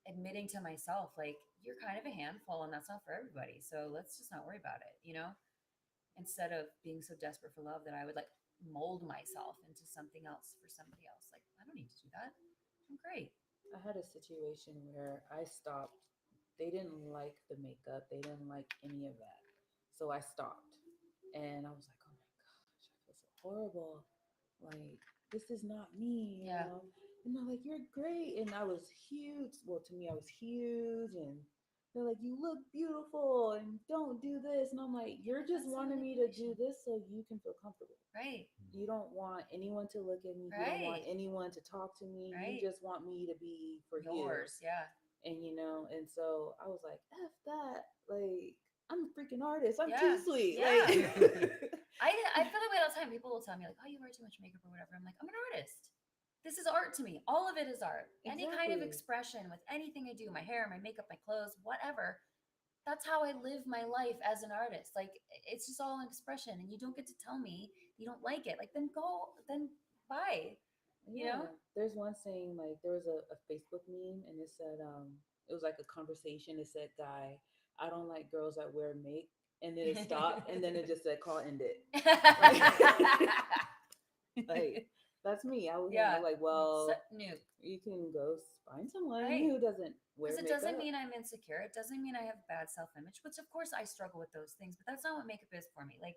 Speaker 1: admitting to myself like you're kind of a handful and that's not for everybody. So let's just not worry about it, you know? Instead of being so desperate for love that I would like mold myself into something else for somebody else. Like I don't need to do that. I'm great.
Speaker 3: I had a situation where I stopped. They didn't like the makeup. They didn't like any of that. So I stopped. And I was like, oh my gosh, I feel so horrible. Like, this is not me, you
Speaker 1: Yeah.
Speaker 3: know? And they're like, you're great. And I was huge. Well, to me, I was huge. And they're like, you look beautiful and don't do this. And I'm like, you're just
Speaker 1: That's
Speaker 3: wanting me to do
Speaker 1: manipulation.
Speaker 3: this so you can feel comfortable.
Speaker 1: Right.
Speaker 3: You don't want anyone to look at me. You don't want
Speaker 1: Right.
Speaker 3: anyone to talk to me.
Speaker 1: Right.
Speaker 3: You just want me to be for
Speaker 1: Yours.
Speaker 3: you.
Speaker 1: Yeah.
Speaker 3: And and so I was like, F that. Like, I'm a freaking artist. I'm
Speaker 1: Yeah.
Speaker 3: too sweet.
Speaker 1: Yeah.
Speaker 3: Like
Speaker 1: I feel that way all the time. People will tell me like, "Oh, you wear too much makeup or whatever." I'm like, "I'm an artist. This is art to me. All of it is art. Any kind of
Speaker 3: Exactly.
Speaker 1: expression with anything I do, my hair, my makeup, my clothes, whatever. That's how I live my life as an artist. Like it's just all an expression, and you don't get to tell me you don't like it. Like then go, then bye. You know?
Speaker 3: There's one saying, like, there was a Facebook meme and it said, it was like a conversation. It said, guy, I don't like girls that wear make. And then it stopped and then it just said, call end it. Like, that's me. I was
Speaker 1: Yeah.
Speaker 3: like, well,
Speaker 1: Nuke.
Speaker 3: you can go find someone
Speaker 1: Right.
Speaker 3: who doesn't wear
Speaker 1: Because it
Speaker 3: makeup.
Speaker 1: doesn't mean I'm insecure. It doesn't mean I have bad self image, which of course I struggle with those things, but that's not what makeup is for me. Like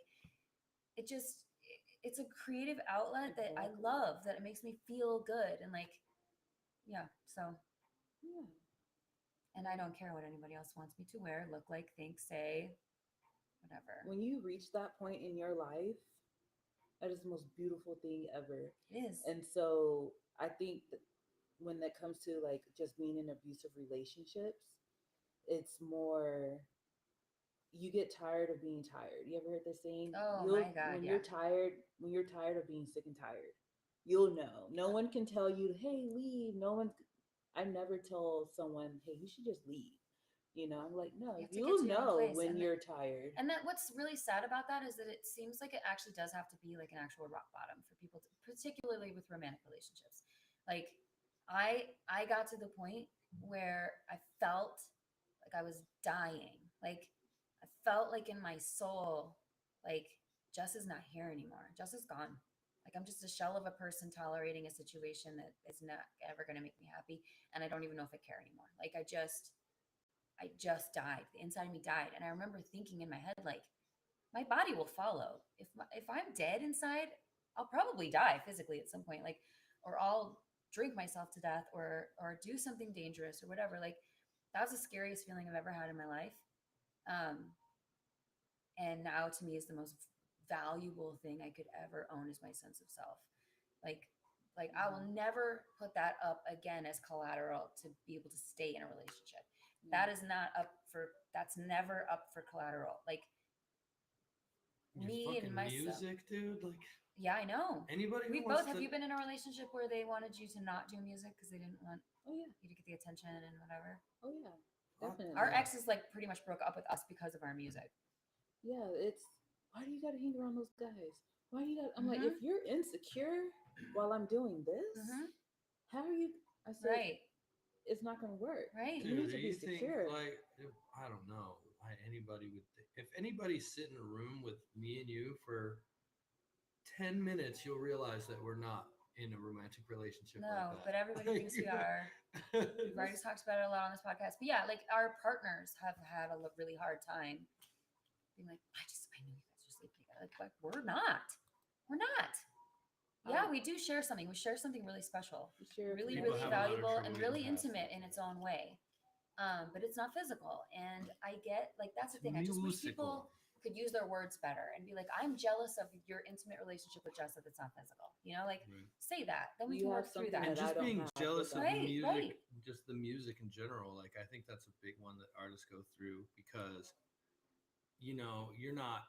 Speaker 1: it just, it's a creative outlet that I
Speaker 3: Exactly.
Speaker 1: love, that it makes me feel good. And like, yeah. So,
Speaker 3: Yeah.
Speaker 1: and I don't care what anybody else wants me to wear, look like, think, say, whatever.
Speaker 3: When you reach that point in your life, that is the most beautiful thing ever.
Speaker 1: It is.
Speaker 3: And so I think that when that comes to like just being in abusive relationships, it's more you get tired of being tired. You ever heard this saying?
Speaker 1: Oh my God,
Speaker 3: when
Speaker 1: yeah.
Speaker 3: you're tired of being sick and tired, you'll know. No one can tell you, hey, leave. No one. I never tell someone, hey, you should just leave. I'm like, no,
Speaker 1: You have to get
Speaker 3: you'll
Speaker 1: to your own
Speaker 3: know
Speaker 1: place.
Speaker 3: when
Speaker 1: And
Speaker 3: you're tired.
Speaker 1: And that what's really sad about that is that it seems like it actually does have to be like an actual rock bottom for people, particularly with romantic relationships. Like I got to the point where I felt like I was dying. Like I felt like in my soul, like Jess is not here anymore. Jess is gone. Like I'm just a shell of a person tolerating a situation that is not ever going to make me happy, and I don't even know if I care anymore. Like I just died. The inside of me died. And I remember thinking in my head, like, my body will follow. If I'm dead inside, I'll probably die physically at some point, like, or I'll drink myself to death or do something dangerous or whatever. Like, that was the scariest feeling I've ever had in my life. And now to me is the most valuable thing I could ever own is my sense of self. Like, I will never put that up again as collateral to be able to stay in a relationship. That is not up for, that's never up for collateral. Like me and myself.
Speaker 2: Music, dude. Like,
Speaker 1: yeah, I know.
Speaker 2: Anybody
Speaker 1: We
Speaker 2: who
Speaker 1: both,
Speaker 2: wants
Speaker 1: have
Speaker 2: to...
Speaker 1: you been in a relationship where they wanted you to not do music because they didn't want
Speaker 3: Oh yeah.
Speaker 1: you to get the attention and whatever?
Speaker 3: Oh yeah. Definitely.
Speaker 1: Our exes like pretty much broke up with us because of our music.
Speaker 3: Yeah, it's why do you got to hang around those guys? Why do you got? I'm like, if you're insecure while I'm doing this, how are you? I said,
Speaker 1: Right.
Speaker 3: it's not going to work.
Speaker 1: Right.
Speaker 3: You need
Speaker 2: Dude,
Speaker 3: to be
Speaker 2: think
Speaker 3: secure.
Speaker 2: like I don't know. I anybody would. If anybody sit in a room with me and you for 10 minutes, you'll realize that we're not in a romantic relationship like
Speaker 1: No,
Speaker 2: that.
Speaker 1: but everybody thinks we are. We've already talked about it a lot on this podcast. But yeah, like our partners have had a really hard time being like, I knew you guys were sleeping together. Like, we're not. We're not. Yeah, we do share something. We share something really special,
Speaker 3: You share
Speaker 1: really,
Speaker 2: People
Speaker 1: really
Speaker 2: have a lot of
Speaker 1: valuable,
Speaker 2: trouble
Speaker 1: and
Speaker 2: getting
Speaker 1: really
Speaker 2: past
Speaker 1: intimate
Speaker 2: it.
Speaker 1: in its own way. But it's not physical. And I get like that's the thing. I just wish people could use their words better and be like, I'm jealous of your intimate relationship with Jessa that's not physical. You know, like
Speaker 2: Right.
Speaker 1: say that. Then we
Speaker 3: You
Speaker 1: can
Speaker 3: have
Speaker 1: work through
Speaker 3: something
Speaker 1: that.
Speaker 2: And
Speaker 3: that I
Speaker 2: just
Speaker 3: don't
Speaker 2: being
Speaker 3: have
Speaker 2: jealous
Speaker 3: with
Speaker 2: of
Speaker 3: them.
Speaker 2: the music,
Speaker 1: Right.
Speaker 2: just the music in general. Like I think that's a big one that artists go through because, you know, you're not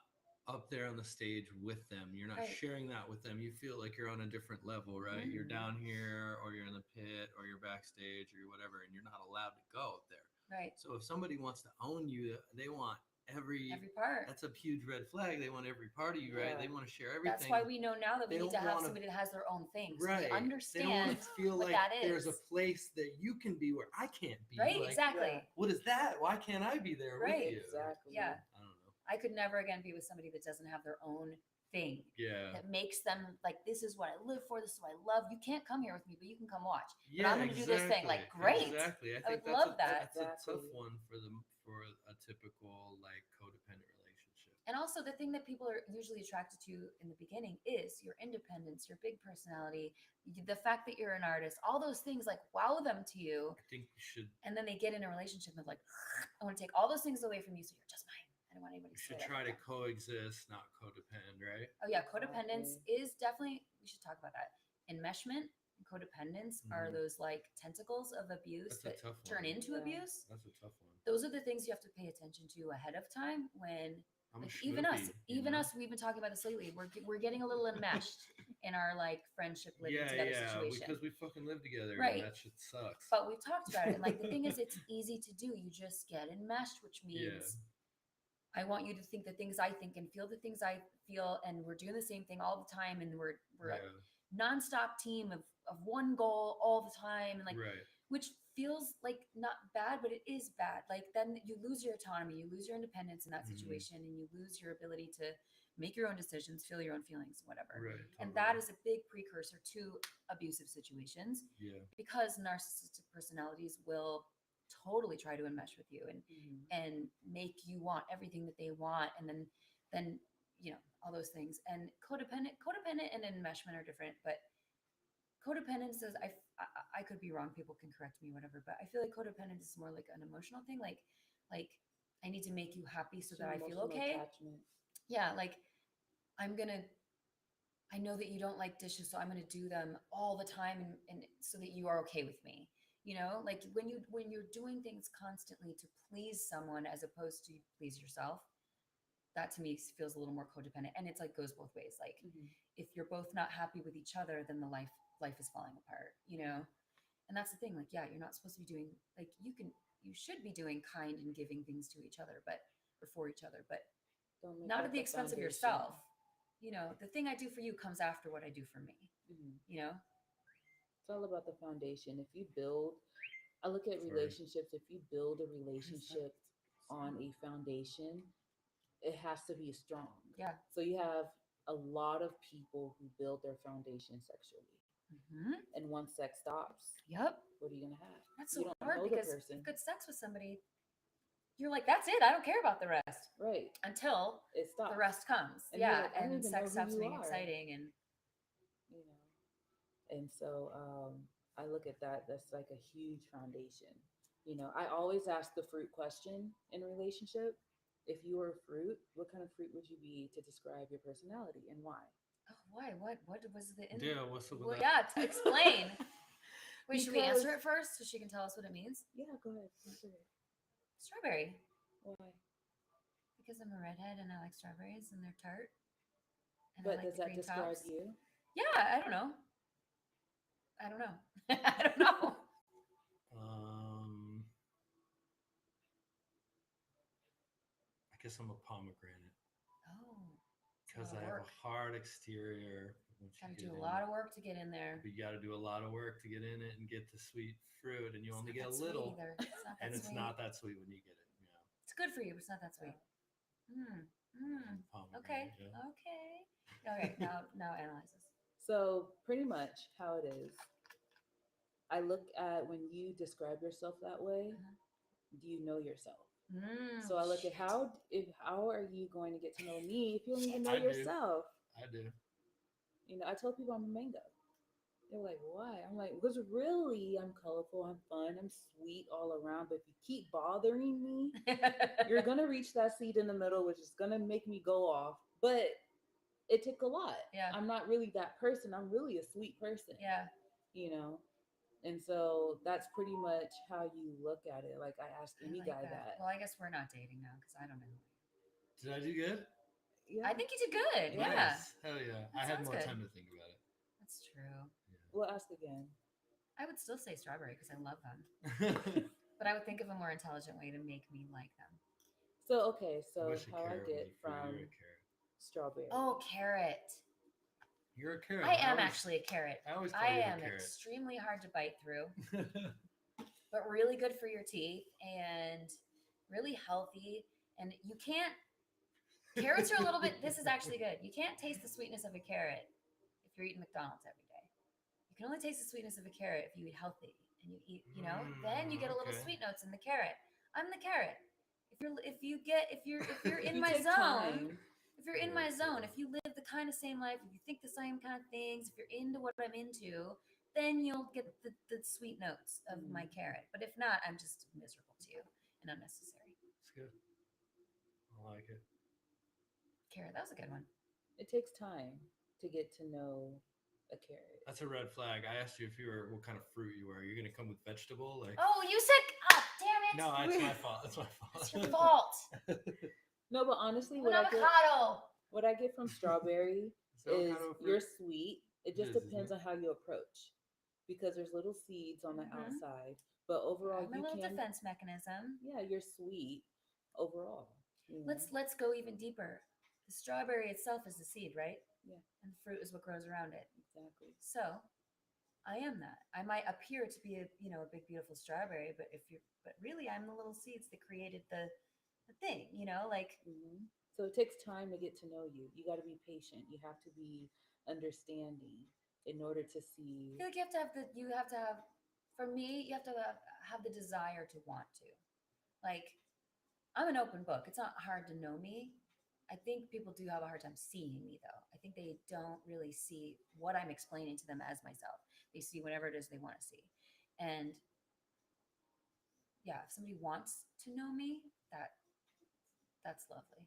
Speaker 2: up there on the stage with them. You're not
Speaker 1: Right.
Speaker 2: sharing that with them. You feel like you're on a different level, right?
Speaker 1: Mhm.
Speaker 2: You're down here, or you're in the pit, or you're backstage, or whatever, and you're not allowed to go up there.
Speaker 1: Right.
Speaker 2: So if somebody wants to own you, they want every
Speaker 1: part.
Speaker 2: That's a huge red flag. They want every part of you, right?
Speaker 3: Yeah.
Speaker 2: They want to share everything.
Speaker 1: That's why we know now that we
Speaker 2: They
Speaker 1: need to
Speaker 2: don't
Speaker 1: have
Speaker 2: wanna-
Speaker 1: somebody that has their own thing. So
Speaker 2: Right.
Speaker 1: we
Speaker 2: They don't
Speaker 1: understand
Speaker 2: want to feel
Speaker 1: what
Speaker 2: like
Speaker 1: that
Speaker 2: there's a
Speaker 1: is.
Speaker 2: place that you can be where I can't be.
Speaker 1: Right,
Speaker 2: Like,
Speaker 1: exactly.
Speaker 3: Yeah.
Speaker 2: what is that? Why can't I be there
Speaker 1: Right.
Speaker 2: with you?
Speaker 3: Exactly.
Speaker 1: Yeah.
Speaker 2: I don't know.
Speaker 1: I could never again be with somebody that doesn't have their own thing
Speaker 2: Yeah.
Speaker 1: that makes them like, this is what I live for, this is what I love. You can't come here with me, but you can come watch.
Speaker 2: Yeah,
Speaker 1: I'm gonna do this thing. Like, great.
Speaker 2: Exactly. I
Speaker 1: I
Speaker 2: think
Speaker 1: would
Speaker 2: that's
Speaker 1: love that.
Speaker 2: That's a tough
Speaker 3: Exactly.
Speaker 2: one for a typical like codependent relationship.
Speaker 1: And also the thing that people are usually attracted to in the beginning is your independence, your big personality, the fact that you're an artist, all those things like wow them to you.
Speaker 2: I think you should
Speaker 1: And then they get in a relationship and like, I want to take all those things away from you, so you're just mine. I don't want anybody to say that.
Speaker 2: try to coexist, not codepend, right?
Speaker 1: Oh yeah, codependence
Speaker 3: Exactly.
Speaker 1: is definitely. We should talk about that. Enmeshment and codependence are
Speaker 2: Mhm.
Speaker 1: those like tentacles of abuse
Speaker 2: That's a
Speaker 1: that
Speaker 2: tough
Speaker 1: turn
Speaker 2: one.
Speaker 1: into
Speaker 3: Yeah.
Speaker 1: abuse.
Speaker 2: That's a tough one.
Speaker 1: Those are the things you have to pay attention to ahead of time. When
Speaker 2: I'm
Speaker 1: like
Speaker 2: a
Speaker 1: even us,
Speaker 2: schmoopy, you know?
Speaker 1: we've been talking about this lately. We're getting a little enmeshed in our like friendship living together situation.
Speaker 2: because we fucking live together.
Speaker 1: Right.
Speaker 2: And that shit sucks.
Speaker 1: But we've talked about it, and like the thing is, it's easy to do. You just get enmeshed, which
Speaker 2: Yeah.
Speaker 1: means I want you to think the things I think and feel the things I feel, and we're doing the same thing all the time, and we're a
Speaker 2: yeah.
Speaker 1: nonstop team of one goal all the time, and like
Speaker 2: Right.
Speaker 1: which feels like not bad, but it is bad. Like then you lose your autonomy, you lose your independence in that
Speaker 2: Mhm.
Speaker 1: situation, and you lose your ability to make your own decisions, feel your own feelings, whatever.
Speaker 2: Right.
Speaker 1: And
Speaker 2: totally.
Speaker 1: that is a big precursor to abusive situations
Speaker 2: Yeah.
Speaker 1: because narcissistic personalities will totally try to enmesh with you
Speaker 3: Mhm.
Speaker 1: and make you want everything that they want, and then you know all those things. And codependent and enmeshment are different, but codependence is I could be wrong, people can correct me, whatever, but I feel like codependence is more like an emotional thing, like I need to make you happy so
Speaker 3: Some
Speaker 1: that I feel
Speaker 3: emotional
Speaker 1: okay.
Speaker 3: attachment.
Speaker 1: Yeah, like I know that you don't like dishes, so I'm gonna do them all the time, and so that you are okay with me. You know, like when you're doing things constantly to please someone as opposed to please yourself, that to me feels a little more codependent. And it's like goes both ways. Like
Speaker 3: Mhm.
Speaker 1: if you're both not happy with each other, then the life is falling apart, you know? And that's the thing, like, yeah, you're not supposed to be doing like you should be doing kind and giving things to each other, but or for each other, but
Speaker 3: Don't make
Speaker 1: not
Speaker 3: that
Speaker 1: at the expense of
Speaker 3: foundation.
Speaker 1: yourself. You know, the thing I do for you comes after what I do for me,
Speaker 3: Mhm.
Speaker 1: you know?
Speaker 3: It's all about the foundation. If you build, I look at
Speaker 2: Sorry.
Speaker 3: relationships, if you build a relationship on a foundation, it has to be strong.
Speaker 1: Yeah.
Speaker 3: So you have a lot of people who build their foundation sexually.
Speaker 1: Mm-hmm.
Speaker 3: And once sex stops,
Speaker 1: Yep.
Speaker 3: what are you going to have?
Speaker 1: That's
Speaker 3: You
Speaker 1: so
Speaker 3: don't
Speaker 1: hard
Speaker 3: know the
Speaker 1: because
Speaker 3: person.
Speaker 1: good sex with somebody, you're like, that's it. I don't care about the rest
Speaker 3: Right.
Speaker 1: until
Speaker 3: It stops.
Speaker 1: the rest comes.
Speaker 3: And you're
Speaker 1: Yeah.
Speaker 3: like, I don't
Speaker 1: And
Speaker 3: even
Speaker 1: sex
Speaker 3: know who
Speaker 1: stops
Speaker 3: you
Speaker 1: being
Speaker 3: are.
Speaker 1: exciting. And
Speaker 3: You know. And so I look at that, that's like a huge foundation. You know, I always ask the fruit question in a relationship. If you were a fruit, what kind of fruit would you be to describe your personality and why?
Speaker 1: oh, why? What was the
Speaker 2: Yeah. What's up with
Speaker 1: Well,
Speaker 2: that?
Speaker 1: yeah, to explain. Wait, should we
Speaker 3: Because-
Speaker 1: answer it first so she can tell us what it means?
Speaker 3: Yeah, go ahead. Answer it.
Speaker 1: Strawberry.
Speaker 3: Why?
Speaker 1: Because I'm a redhead and I like strawberries and they're tart. And I
Speaker 3: But
Speaker 1: like
Speaker 3: does
Speaker 1: the
Speaker 3: that
Speaker 1: green
Speaker 3: describe
Speaker 1: tops.
Speaker 3: you?
Speaker 1: Yeah, I don't know. I don't know. I don't know.
Speaker 2: I guess I'm a pomegranate
Speaker 1: Oh,
Speaker 2: because
Speaker 1: lot
Speaker 2: I
Speaker 1: of
Speaker 2: have
Speaker 1: work.
Speaker 2: a hard exterior. Once you
Speaker 1: gotta
Speaker 2: get
Speaker 1: do a
Speaker 2: in
Speaker 1: lot
Speaker 2: it.
Speaker 1: of work to get in there.
Speaker 2: But you got to do a lot of work to get in it and get the sweet fruit, and you only get a
Speaker 1: It's not that sweet
Speaker 2: little,
Speaker 1: either. It's not that
Speaker 2: and it's
Speaker 1: sweet.
Speaker 2: not that sweet when you get it. You know.
Speaker 1: It's good for you, but it's not that sweet. Okay.
Speaker 2: Pomegranate, yeah.
Speaker 1: Okay. Now analyze this.
Speaker 3: So pretty much how it is, I look at when you describe yourself that way,
Speaker 1: Uh-huh.
Speaker 3: do you know yourself?
Speaker 1: Mm,
Speaker 3: So I look at
Speaker 1: shit.
Speaker 3: how are you going to get to know me if you don't even know
Speaker 2: I do.
Speaker 3: yourself?
Speaker 2: I do.
Speaker 3: I tell people I'm a mango. They're like, why? I'm like, because really, I'm colorful, I'm fun, I'm sweet all around. But if you keep bothering me, you're gonna reach that seed in the middle, which is gonna make me go off. But it took a lot.
Speaker 1: Yeah.
Speaker 3: I'm not really that person. I'm really a sweet person.
Speaker 1: Yeah.
Speaker 3: You know. And so that's pretty much how you look at it. Like I ask
Speaker 1: I
Speaker 3: any
Speaker 1: like
Speaker 3: guy
Speaker 1: that.
Speaker 3: that.
Speaker 1: Well, I guess we're not dating now because I don't know.
Speaker 2: Did I do good?
Speaker 3: Yeah.
Speaker 1: I think you did good.
Speaker 3: Yeah.
Speaker 1: Yeah.
Speaker 2: Nice. Hell yeah.
Speaker 1: That
Speaker 2: I had
Speaker 1: sounds
Speaker 2: more
Speaker 1: good.
Speaker 2: time to think about it.
Speaker 1: That's true.
Speaker 3: We'll ask again.
Speaker 1: I would still say strawberry because I love them,
Speaker 2: Yeah.
Speaker 1: but I would think of a more intelligent way to make me like them.
Speaker 3: So okay,
Speaker 2: I
Speaker 3: so
Speaker 2: wish a
Speaker 3: how I
Speaker 2: carrot
Speaker 3: get
Speaker 2: was a fruit.
Speaker 3: from
Speaker 2: You're a carrot.
Speaker 3: strawberry.
Speaker 1: Oh, carrot.
Speaker 2: You're a carrot.
Speaker 1: I am actually a carrot.
Speaker 2: I always call
Speaker 1: I
Speaker 2: you the
Speaker 1: am
Speaker 2: carrot.
Speaker 1: extremely hard to bite through, but really good for your teeth and really healthy. And you can't, carrots are a little bit, this is actually good. You can't taste the sweetness of a carrot if you're eating McDonald's every day. You can only taste the sweetness of a carrot if you eat healthy and you eat, then you get a little
Speaker 2: Okay.
Speaker 1: sweet notes in the carrot. I'm the carrot. If you're in
Speaker 3: You
Speaker 1: my
Speaker 3: take
Speaker 1: zone,
Speaker 3: time.
Speaker 1: if you're in my zone, if you live the kind of same life, if you think the same kind of things, if you're into what I'm into, then you'll get the sweet notes of my carrot. But if not, I'm just miserable to you and unnecessary.
Speaker 2: It's good. I like it.
Speaker 1: Carrot, that was a good one.
Speaker 3: It takes time to get to know a carrot.
Speaker 2: That's a red flag. I asked you if you were what kind of fruit you were. Are you gonna come with vegetable? Like
Speaker 1: Oh, you said, oh, damn it.
Speaker 2: no, it's my fault. It's my fault.
Speaker 1: It's your fault.
Speaker 3: No, but honestly,
Speaker 1: An
Speaker 3: what
Speaker 1: avocado.
Speaker 3: I get from strawberry
Speaker 2: So what
Speaker 3: is
Speaker 2: kind of fruit?
Speaker 3: you're sweet. It just
Speaker 2: It is,
Speaker 3: depends
Speaker 2: isn't
Speaker 3: on how you approach, because there's little seeds on the
Speaker 1: Mhm.
Speaker 3: outside, but overall
Speaker 1: My
Speaker 3: you
Speaker 1: little
Speaker 3: can.
Speaker 1: defense mechanism.
Speaker 3: Yeah, you're sweet overall.
Speaker 1: Let's go even deeper. The strawberry itself is the seed, right?
Speaker 3: Yeah.
Speaker 1: And the fruit is what grows around it.
Speaker 3: Exactly.
Speaker 1: So, I am that. I might appear to be a big beautiful strawberry, but really I'm the little seeds that created the thing, like
Speaker 3: So it takes time to get to know you. You got to be patient. You have to be understanding in order to see.
Speaker 1: I feel like for me, you have to have the desire to want to. Like, I'm an open book. It's not hard to know me. I think people do have a hard time seeing me, though. I think they don't really see what I'm explaining to them as myself. They see whatever it is they want to see. And yeah, if somebody wants to know me, that's lovely.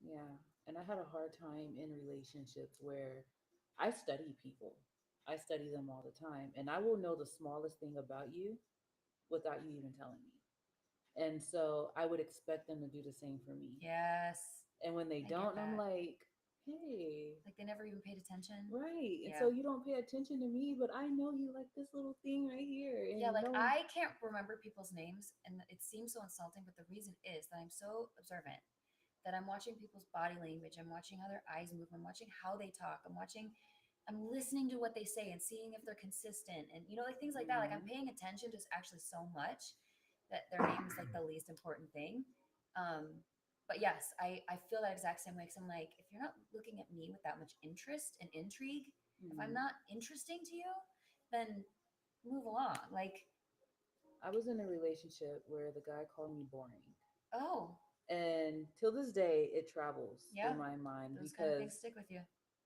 Speaker 3: Yeah. And I had a hard time in relationships where I study people. I study them all the time. And I will know the smallest thing about you without you even telling me. And so I would expect them to do the same for me.
Speaker 1: Yes.
Speaker 3: And when they
Speaker 1: I get
Speaker 3: don't, I'm
Speaker 1: that.
Speaker 3: like, hey.
Speaker 1: Like they never even paid attention.
Speaker 3: Right. And
Speaker 1: Yeah.
Speaker 3: so you don't pay attention to me, but I know you like this little thing right here. And
Speaker 1: Yeah, like
Speaker 3: no,
Speaker 1: I can't remember people's names, and it seems so insulting, but the reason is that I'm so observant that I'm watching people's body language, I'm watching how their eyes move, I'm watching how they talk, I'm listening to what they say and seeing if they're consistent, and like things like that. Like I'm paying attention to actually so much that their name is like the least important thing. But yes, I feel that exact same way. Because I'm like, if you're not looking at me with that much interest and intrigue, if I'm not interesting to you, then move along. Like,
Speaker 3: I was in a relationship where the guy called me boring.
Speaker 1: oh,
Speaker 3: And till this day, it travels
Speaker 1: yeah,
Speaker 3: through my mind
Speaker 1: those kind of things
Speaker 3: because
Speaker 1: stick with you.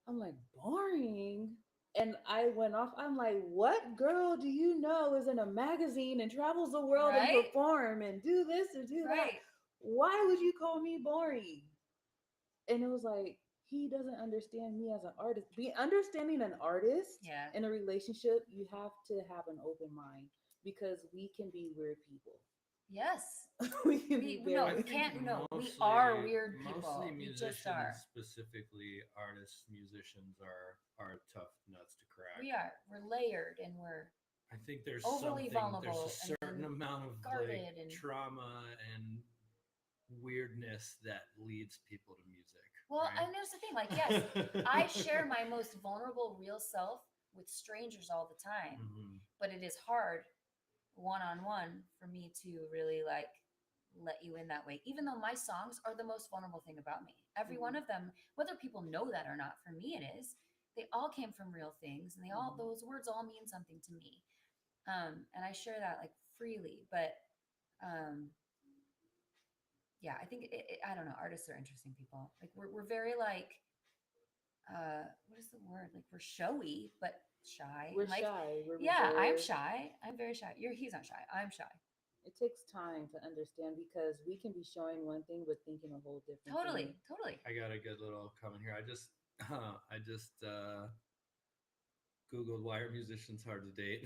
Speaker 3: I'm like, boring. And I went off. I'm like, what girl do you know is in a magazine and travels the world and
Speaker 1: Right?
Speaker 3: perform and do this and do that?
Speaker 1: Right.
Speaker 3: Why would you call me boring? And it was like, he doesn't understand me as an artist. Be understanding an artist
Speaker 1: Yeah.
Speaker 3: in a relationship, you have to have an open mind because we can be weird people.
Speaker 1: Yes.
Speaker 3: We can be
Speaker 1: We
Speaker 3: very.
Speaker 1: can't. No, we are weird people.
Speaker 2: Mostly
Speaker 1: We
Speaker 2: musicians,
Speaker 1: just are.
Speaker 2: specifically artists, musicians are tough nuts to crack.
Speaker 1: We are. We're layered and we're
Speaker 2: I think there's
Speaker 1: overly vulnerable
Speaker 2: there's a certain
Speaker 1: and
Speaker 2: amount of
Speaker 1: guarded
Speaker 2: like
Speaker 1: and-
Speaker 2: trauma and weirdness that leads people to music.
Speaker 1: well.
Speaker 2: right?
Speaker 1: And there's the thing. Like, yes, I share my most vulnerable, real self with strangers all the time,
Speaker 2: Mhm.
Speaker 1: but it is hard one-on-one for me to really like let you in that way, even though my songs are the most vulnerable thing about me. Every one of them, whether people know that or not, for me it is. They all came from real things, and they all those words all mean something to me. And I share that like freely. But yeah, I think I don't know. Artists are interesting people. Like we're very like what is the word? Like we're showy but shy.
Speaker 3: We're
Speaker 1: And like
Speaker 3: shy. We're
Speaker 1: yeah, I'm
Speaker 3: reserved.
Speaker 1: shy. I'm very shy. He's not shy. I'm shy.
Speaker 3: It takes time to understand because we can be showing one thing but thinking a whole different
Speaker 1: Totally,
Speaker 3: thing.
Speaker 1: totally.
Speaker 2: I got a good little comment here. I just Googled why are musicians hard to date.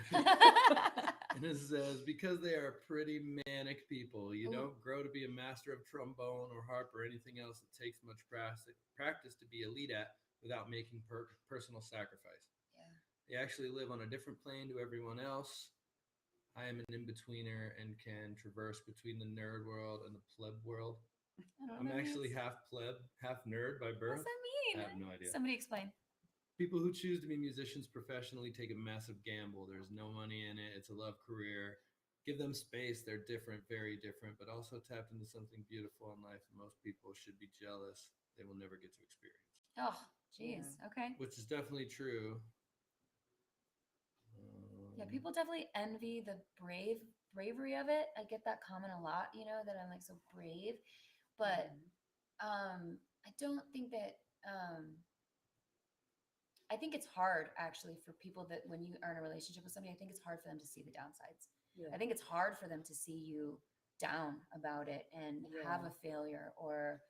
Speaker 2: And it says because they are pretty manic people. You don't grow to be a master of trombone or harp or anything else that takes much practice to be elite at without making personal sacrifice.
Speaker 1: Yeah.
Speaker 2: They actually live on a different plane to everyone else. I am an in-betweener and can traverse between the nerd world and the pleb world.
Speaker 1: I don't know
Speaker 2: I'm
Speaker 1: what that
Speaker 2: actually
Speaker 1: means.
Speaker 2: half pleb, half nerd by
Speaker 1: What
Speaker 2: birth.
Speaker 1: does that mean?
Speaker 2: I have no idea.
Speaker 1: Somebody explain.
Speaker 2: People who choose to be musicians professionally take a massive gamble. There's no money in it. It's a love career. Give them space. They're different, very different, but also tapped into something beautiful in life. Most people should be jealous. They will never get to experience,
Speaker 1: Oh, geez.
Speaker 3: Yeah.
Speaker 1: Okay.
Speaker 2: which is definitely true.
Speaker 1: Yeah, people definitely envy the bravery of it. I get that comment a lot, that I'm like so brave. But I don't think that I think it's hard actually for people that when you are in a relationship with somebody, I think it's hard for them to see the downsides.
Speaker 3: Yeah.
Speaker 1: I think it's hard for them to see you down about it and have a failure or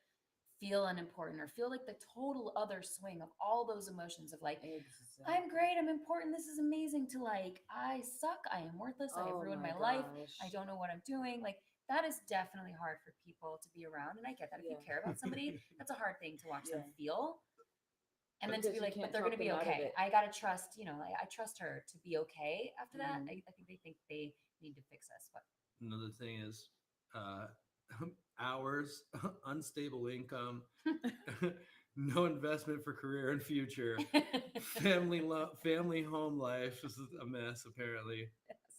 Speaker 1: feel unimportant or feel like the total other swing of all those emotions of like,
Speaker 3: Exactly.
Speaker 1: I'm great, I'm important, this is amazing, to like, I suck, I am worthless, I have ruined my life, I don't know what I'm doing. Like, that is definitely hard for people to be around. And I get that. If you
Speaker 3: Yeah.
Speaker 1: care about somebody, that's a hard thing to watch them
Speaker 3: Yeah.
Speaker 1: feel. And then to
Speaker 3: Because
Speaker 1: be
Speaker 3: you
Speaker 1: like, but
Speaker 3: can't
Speaker 1: they're going to
Speaker 3: talk
Speaker 1: be
Speaker 3: them out of
Speaker 1: okay.
Speaker 3: it.
Speaker 1: I got to trust, I trust her to be okay after that.
Speaker 3: Mhm.
Speaker 1: I think they need to fix us. But
Speaker 2: Another thing is hours, unstable income, no investment for career and future, family home life. This is a mess apparently.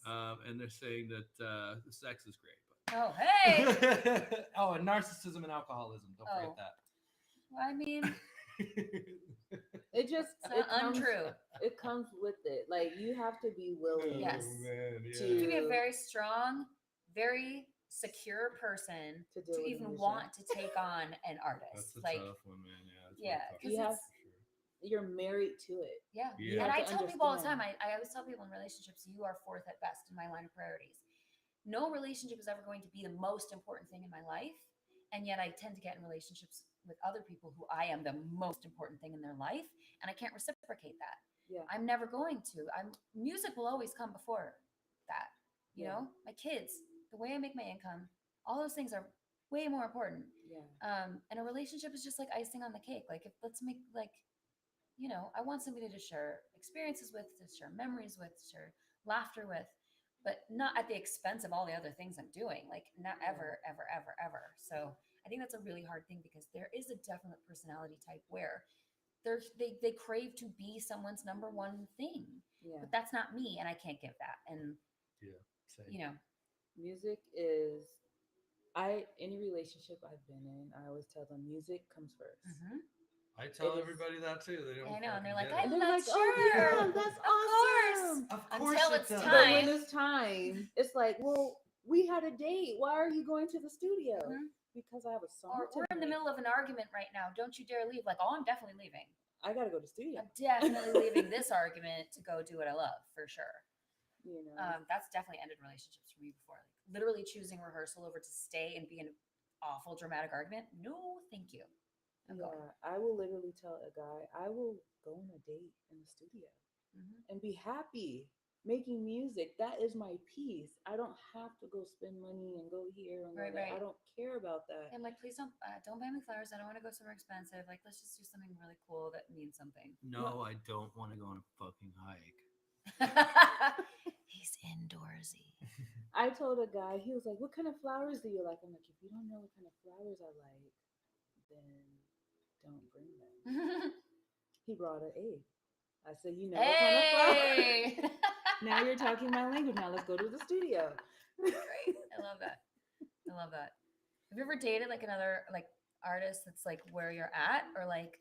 Speaker 2: And they're saying that the sex is great.
Speaker 1: Oh, hey.
Speaker 2: Oh, and narcissism and alcoholism. Don't
Speaker 1: Oh.
Speaker 2: forget that.
Speaker 1: Well, I mean,
Speaker 3: It just
Speaker 1: it's not untrue.
Speaker 3: It comes with it. Like you have to be willing.
Speaker 1: Yes.
Speaker 2: Man, yeah.
Speaker 1: You have to be a very strong, very secure person
Speaker 3: To
Speaker 1: to
Speaker 3: deal with
Speaker 1: even
Speaker 3: musician.
Speaker 1: want to take on an artist.
Speaker 2: That's a
Speaker 1: like,
Speaker 2: tough one, man. Yeah. That's
Speaker 1: yeah,
Speaker 2: tough.
Speaker 1: because
Speaker 3: You have-
Speaker 1: it's
Speaker 3: You're married to it.
Speaker 1: yeah.
Speaker 2: Yeah.
Speaker 1: And I
Speaker 3: have to
Speaker 1: tell people all the time,
Speaker 3: understand.
Speaker 1: I always tell people in relationships, you are fourth at best in my line of priorities. No relationship is ever going to be the most important thing in my life. And yet I tend to get in relationships with other people who I am the most important thing in their life. And I can't reciprocate that.
Speaker 3: Yeah.
Speaker 1: I'm never going to. Music will always come before that. You know, my kids, the way I make my income, all those things are way more important.
Speaker 3: Yeah.
Speaker 1: And a relationship is just like icing on the cake. Like let's make like, I want somebody to share experiences with, to share memories with, to share laughter with, but not at the expense of all the other things I'm doing. Like not ever, ever, ever, ever. So I think that's a really hard thing because there is a definite personality type where they crave to be someone's number one thing,
Speaker 3: Yeah.
Speaker 1: but that's not me, and I can't give that. And
Speaker 2: Yeah. Same.
Speaker 3: Music is any relationship I've been in, I always tell them music comes 1st.
Speaker 2: I tell
Speaker 3: It is-
Speaker 2: everybody that too. They don't.
Speaker 1: I know, and they're
Speaker 2: fucking
Speaker 1: like,
Speaker 2: get
Speaker 1: I'm
Speaker 2: it.
Speaker 3: They're
Speaker 1: not
Speaker 3: like,
Speaker 1: sure.
Speaker 3: oh yeah, that's
Speaker 1: Of course.
Speaker 3: awesome.
Speaker 2: Of course
Speaker 1: Until
Speaker 2: it
Speaker 1: it's
Speaker 2: does.
Speaker 3: But
Speaker 1: time.
Speaker 3: when it's time, it's like, well, we had a date. Why are you going to the studio?
Speaker 1: Mhm.
Speaker 3: Because I have a song.
Speaker 1: Or we're in the
Speaker 3: tonight.
Speaker 1: middle of an argument right now. Don't you dare leave. Like, oh, I'm definitely leaving.
Speaker 3: I gotta go to the studio.
Speaker 1: I'm definitely leaving this argument to go do what I love for sure.
Speaker 3: You know.
Speaker 1: That's definitely ended relationships for me before. Like literally choosing rehearsal over to stay and be in an awful dramatic argument. No, thank you. I'm
Speaker 3: yeah,
Speaker 1: going.
Speaker 3: I will literally tell a guy, I will go on a date in the studio and be happy making music. That is my peace. I don't have to go spend money and go here and go
Speaker 1: Right,
Speaker 3: there.
Speaker 1: right.
Speaker 3: I don't care about that.
Speaker 1: I'm like, please don't buy me flowers. I don't want to go somewhere expensive. Like, let's just do something really cool that means something.
Speaker 2: No, I don't want to go on a fucking hike.
Speaker 1: He's indoorsy.
Speaker 3: I told a guy, he was like, what kind of flowers do you like? I'm like, if you don't know what kind of flowers I like, then don't bring them. He brought an egg. I said, you know what kind of flowers?
Speaker 1: Hey!
Speaker 3: Now you're talking my language. Now let's go to the studio.
Speaker 1: Great. I love that. I love that. Have you ever dated like another like artist that's like where you're at, or like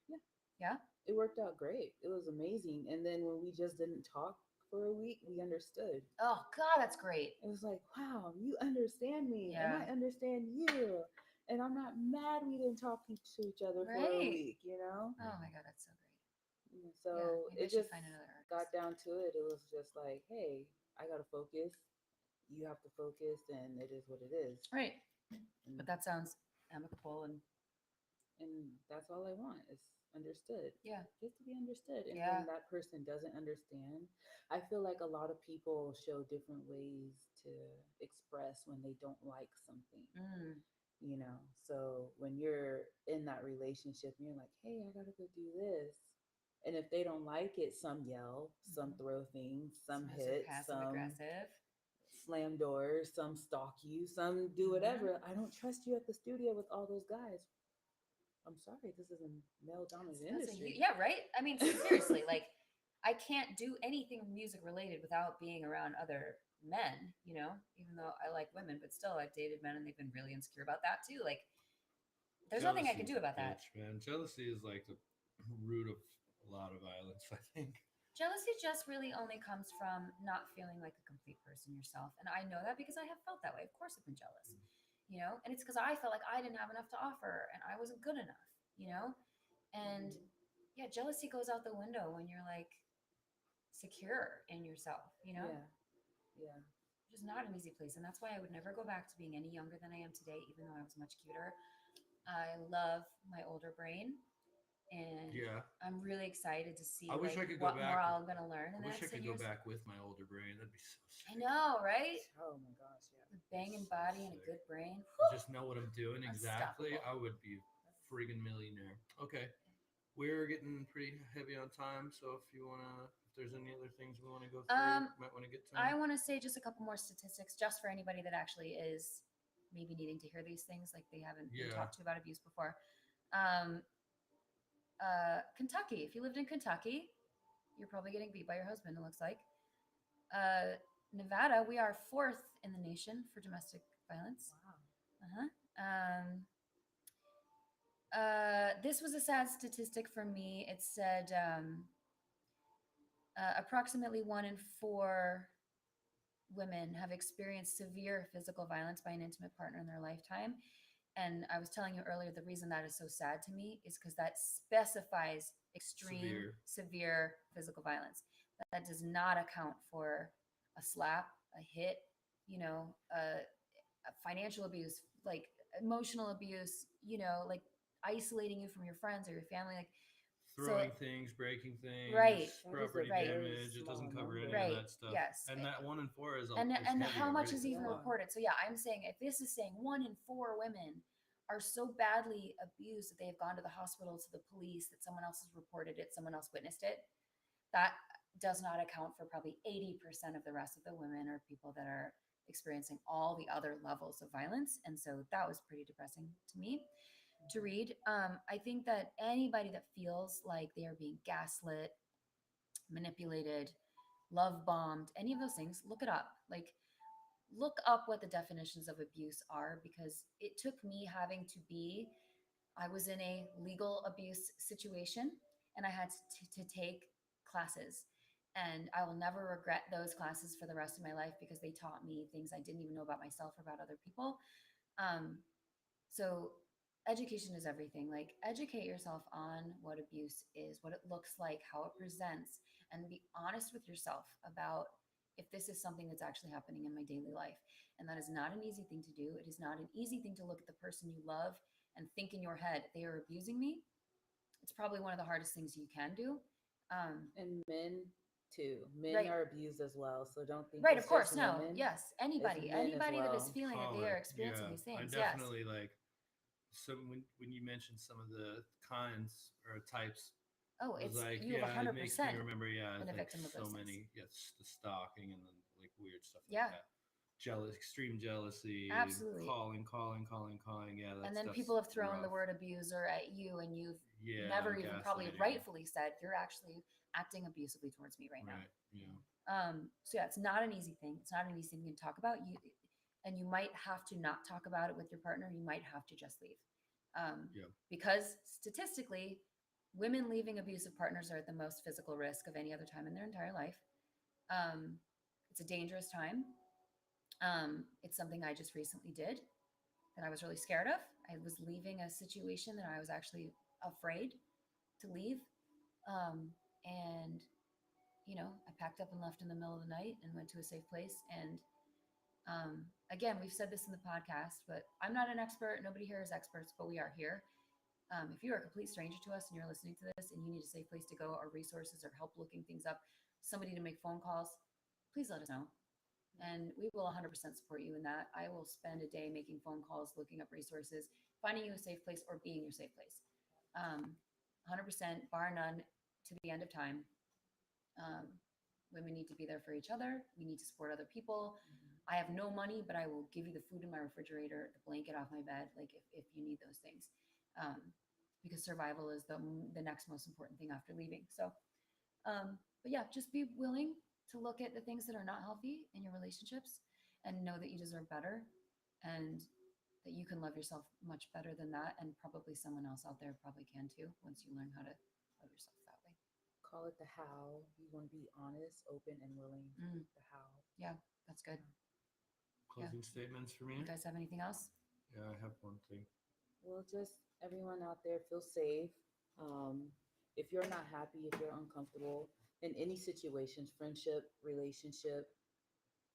Speaker 3: Yeah.
Speaker 1: yeah?
Speaker 3: It worked out great. It was amazing. And then when we just didn't talk for a week, we understood.
Speaker 1: Oh God, that's great.
Speaker 3: It was like, wow, you understand me and
Speaker 1: Yeah.
Speaker 3: I understand you. And I'm not mad we didn't talk to each other for a
Speaker 1: Right.
Speaker 3: week, you know?
Speaker 1: Oh my God, that's so great.
Speaker 3: And
Speaker 1: Yeah,
Speaker 3: so
Speaker 1: maybe I
Speaker 3: it
Speaker 1: should
Speaker 3: just
Speaker 1: find another artist.
Speaker 3: got down to it. It was just like, hey, I got to focus. You have to focus, and it is what it is.
Speaker 1: Right.
Speaker 3: And,
Speaker 1: But that sounds amicable and
Speaker 3: and that's all I want is understood.
Speaker 1: yeah.
Speaker 3: Just to be understood. And
Speaker 1: Yeah.
Speaker 3: when that person doesn't understand, I feel like a lot of people show different ways to express when they don't like something.
Speaker 1: Mm.
Speaker 3: You know, so when you're in that relationship and you're like, hey, I gotta go do this, and if they don't like it, some yell, some
Speaker 1: Mhm.
Speaker 3: throw things, some
Speaker 1: So
Speaker 3: hit,
Speaker 1: passive
Speaker 3: some
Speaker 1: aggressive.
Speaker 3: slam doors, some stalk you, some do whatever. I don't trust you at the studio with all those guys. I'm sorry, this is a male dominant
Speaker 1: That's
Speaker 3: industry.
Speaker 1: yeah, right. I mean, seriously, like I can't do anything music related without being around other men. You know, even though I like women, but still, I've dated men and they've been really insecure about that too. Like, there's nothing I can
Speaker 2: Jealousy's
Speaker 1: do
Speaker 2: a
Speaker 1: about that.
Speaker 2: bitch, man. Jealousy is like the root of a lot of violence, I think.
Speaker 1: Jealousy just really only comes from not feeling like a complete person yourself. And I know that because I have felt that way. Of course, I've been jealous, you know, and it's because I felt like I didn't have enough to offer and I wasn't good enough, you know? And yeah, jealousy goes out the window when you're like secure in yourself, you know?
Speaker 3: Yeah, yeah.
Speaker 1: Which is not an easy place. And that's why I would never go back to being any younger than I am today, even though I was much cuter. I love my older brain. And
Speaker 2: Yeah.
Speaker 1: I'm really excited to see
Speaker 2: I wish
Speaker 1: like
Speaker 2: I could go
Speaker 1: what
Speaker 2: back.
Speaker 1: more I'm gonna learn in
Speaker 2: I
Speaker 1: the
Speaker 2: wish I
Speaker 1: next 10
Speaker 2: could go
Speaker 1: years.
Speaker 2: back with my older brain. That'd be so sick.
Speaker 1: I know, right?
Speaker 3: Oh my gosh, yeah.
Speaker 1: The banging
Speaker 2: So
Speaker 1: body and a
Speaker 2: sick.
Speaker 1: good brain.
Speaker 2: Just know what I'm doing exactly.
Speaker 1: Unstoppable.
Speaker 2: I would be a friggin' millionaire. Okay. We're getting pretty heavy on time, so if there's any other things we want to go through, might want to get to.
Speaker 1: I want to say just a couple more statistics, just for anybody that actually is maybe needing to hear these things, like they haven't been
Speaker 2: Yeah.
Speaker 1: talked to about abuse before. Kentucky. If you lived in Kentucky, you're probably getting beat by your husband. It looks like. Nevada, we are 4th in the nation for domestic violence.
Speaker 3: Wow.
Speaker 1: This was a sad statistic for me. It said approximately 1 in 4 women have experienced severe physical violence by an intimate partner in their lifetime. And I was telling you earlier, the reason that is so sad to me is because that specifies extreme, severe physical violence. That does not account for a slap, a hit, you know, financial abuse, like emotional abuse, you know, like isolating you from your friends or your family, like
Speaker 2: throwing things, breaking things,
Speaker 1: right,
Speaker 2: property
Speaker 3: Right.
Speaker 2: damage. It doesn't cover any
Speaker 1: right,
Speaker 2: of that stuff.
Speaker 1: yes,
Speaker 2: And that 1 in 4 is
Speaker 1: and
Speaker 2: is heavy
Speaker 1: how much
Speaker 2: already.
Speaker 1: is even
Speaker 3: Yeah.
Speaker 1: reported? So yeah, I'm saying if this is saying 1 in 4 women are so badly abused that they have gone to the hospital, to the police, that someone else has reported it, someone else witnessed it, that does not account for probably 80% of the rest of the women or people that are experiencing all the other levels of violence. And so that was pretty depressing to me to read. I think that anybody that feels like they are being gaslit, manipulated, love bombed, any of those things, look it up. Like, look up what the definitions of abuse are, because it took me having to be, I was in a legal abuse situation and I had to take classes. And I will never regret those classes for the rest of my life because they taught me things I didn't even know about myself or about other people. So education is everything. Like, educate yourself on what abuse is, what it looks like, how it presents, and be honest with yourself about if this is something that's actually happening in my daily life. And that is not an easy thing to do. It is not an easy thing to look at the person you love and think in your head, they are abusing me. It's probably one of the hardest things you can do.
Speaker 3: And men too. Men
Speaker 1: Right.
Speaker 3: are abused as well. So don't think
Speaker 1: Right,
Speaker 3: it's
Speaker 1: of course,
Speaker 3: just
Speaker 1: no,
Speaker 3: women.
Speaker 1: yes, anybody,
Speaker 3: men as
Speaker 1: anybody that is
Speaker 3: well.
Speaker 1: feeling that they
Speaker 2: Holler.
Speaker 1: are experiencing
Speaker 2: Yeah,
Speaker 1: these things.
Speaker 2: I definitely like. So when you mentioned some of the kinds or types,
Speaker 1: Oh,
Speaker 2: I was
Speaker 1: it's
Speaker 2: like,
Speaker 1: you
Speaker 2: yeah,
Speaker 1: have
Speaker 2: it makes me
Speaker 1: 100%
Speaker 2: remember,
Speaker 1: been a
Speaker 2: like
Speaker 1: victim of
Speaker 2: so
Speaker 1: those things.
Speaker 2: many, yes, the stalking and then like weird stuff
Speaker 1: Yeah.
Speaker 2: like that. Extreme jealousy,
Speaker 1: Absolutely.
Speaker 2: calling. Yeah,
Speaker 1: And then people have thrown the word abuser at you, and you've never even probably
Speaker 2: gaslighting.
Speaker 1: rightfully said you're actually acting abusively towards me right now.
Speaker 2: Right. Yeah.
Speaker 1: So yeah, it's not an easy thing. It's not an easy thing to talk about. and you might have to not talk about it with your partner. You might have to just leave.
Speaker 2: Yeah.
Speaker 1: Because statistically, women leaving abusive partners are at the most physical risk of any other time in their entire life. It's a dangerous time. It's something I just recently did that I was really scared of. I was leaving a situation that I was actually afraid to leave. And, you know, I packed up and left in the middle of the night and went to a safe place. And again, we've said this in the podcast, but I'm not an expert. Nobody here is experts, but we are here. If you're a complete stranger to us and you're listening to this and you need a safe place to go or resources or help looking things up, somebody to make phone calls, please let us know. And we will 100% support you in that. I will spend a day making phone calls, looking up resources, finding you a safe place or being your safe place. 100%, bar none, to the end of time. Women need to be there for each other. We need to support other people. I have no money, but I will give you the food in my refrigerator, the blanket off my bed, like if you need those things. Because survival is the next most important thing after leaving. So, but yeah, just be willing to look at the things that are not healthy in your relationships and know that you deserve better and that you can love yourself much better than that. And probably someone else out there probably can too, once you learn how to love yourself that way.
Speaker 3: Call it the how. You want to be honest, open, and willing. The how.
Speaker 1: Yeah, that's good.
Speaker 2: Closing statements for me.
Speaker 1: You guys have anything else?
Speaker 2: Yeah, I have one thing.
Speaker 3: Well, just everyone out there, feel safe. If you're not happy, if you're uncomfortable in any situations, friendship, relationship,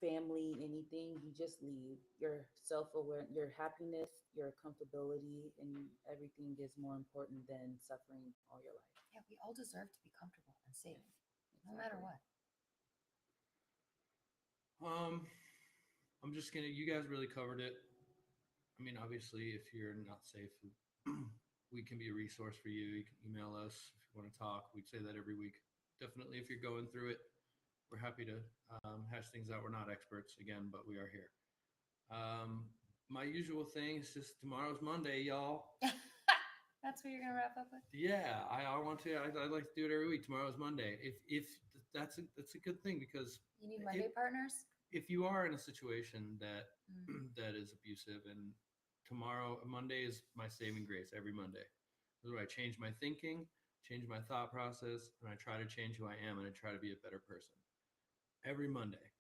Speaker 3: family, anything, you just leave. Your self-aware, your happiness, your comfortability, and everything is more important than suffering all your life.
Speaker 1: Yeah, we all deserve to be comfortable and safe, no matter what.
Speaker 2: I'm just gonna. You guys really covered it. I mean, obviously, if you're not safe, we can be a resource for you. You can email us if you want to talk. We say that every week. Definitely, if you're going through it, we're happy to hash things out. We're not experts again, but we are here. My usual thing is just tomorrow's Monday, y'all.
Speaker 1: That's what you're gonna wrap up with?
Speaker 2: Yeah, I want to. I like to do it every week. Tomorrow's Monday. If that's a good thing because
Speaker 1: You need Monday partners?
Speaker 2: if you are in a situation that
Speaker 1: Mm.
Speaker 2: that is abusive, and Monday is my saving grace. Every Monday, this is where I change my thinking, change my thought process, and I try to change who I am, and I try to be a better person. Every Monday,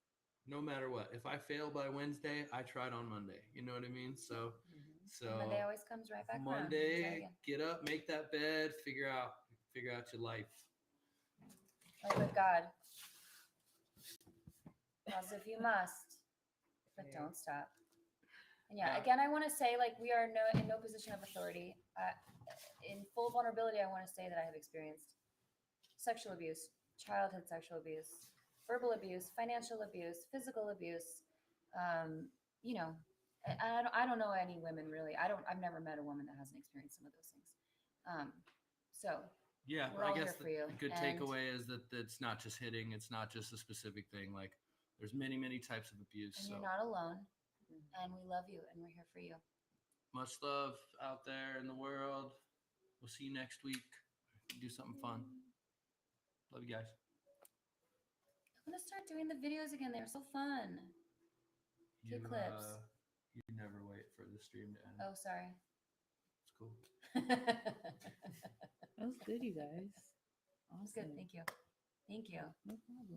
Speaker 2: no matter what. If I fail by Wednesday, I tried on Monday. You know what I mean? So
Speaker 1: Monday always comes right back around.
Speaker 2: Monday, get up, make that bed, figure out your life.
Speaker 1: Live with God. As if you must, but don't stop. And yeah,
Speaker 2: Yeah.
Speaker 1: again, I want to say, like, we are in no position of authority. In full vulnerability, I want to say that I have experienced sexual abuse, childhood sexual abuse, verbal abuse, financial abuse, physical abuse. You know, I don't know any women really. I've never met a woman that hasn't experienced some of those things. So
Speaker 2: Yeah,
Speaker 1: we're
Speaker 2: I
Speaker 1: all
Speaker 2: guess
Speaker 1: here for you.
Speaker 2: the good
Speaker 1: And
Speaker 2: takeaway is that it's not just hitting. It's not just a specific thing. Like there's many types of abuse.
Speaker 1: And
Speaker 2: So
Speaker 1: you're not alone. And we love you, and we're here for you.
Speaker 2: much love out there in the world. We'll see you next week. Do something fun. Love you guys.
Speaker 1: I'm gonna start doing the videos again. They're so fun. Get clips.
Speaker 2: You never wait for the stream to end.
Speaker 1: Oh, sorry.
Speaker 2: It's cool.
Speaker 3: That was good, you guys.
Speaker 1: It was good. Thank you. Thank you.
Speaker 3: No problem.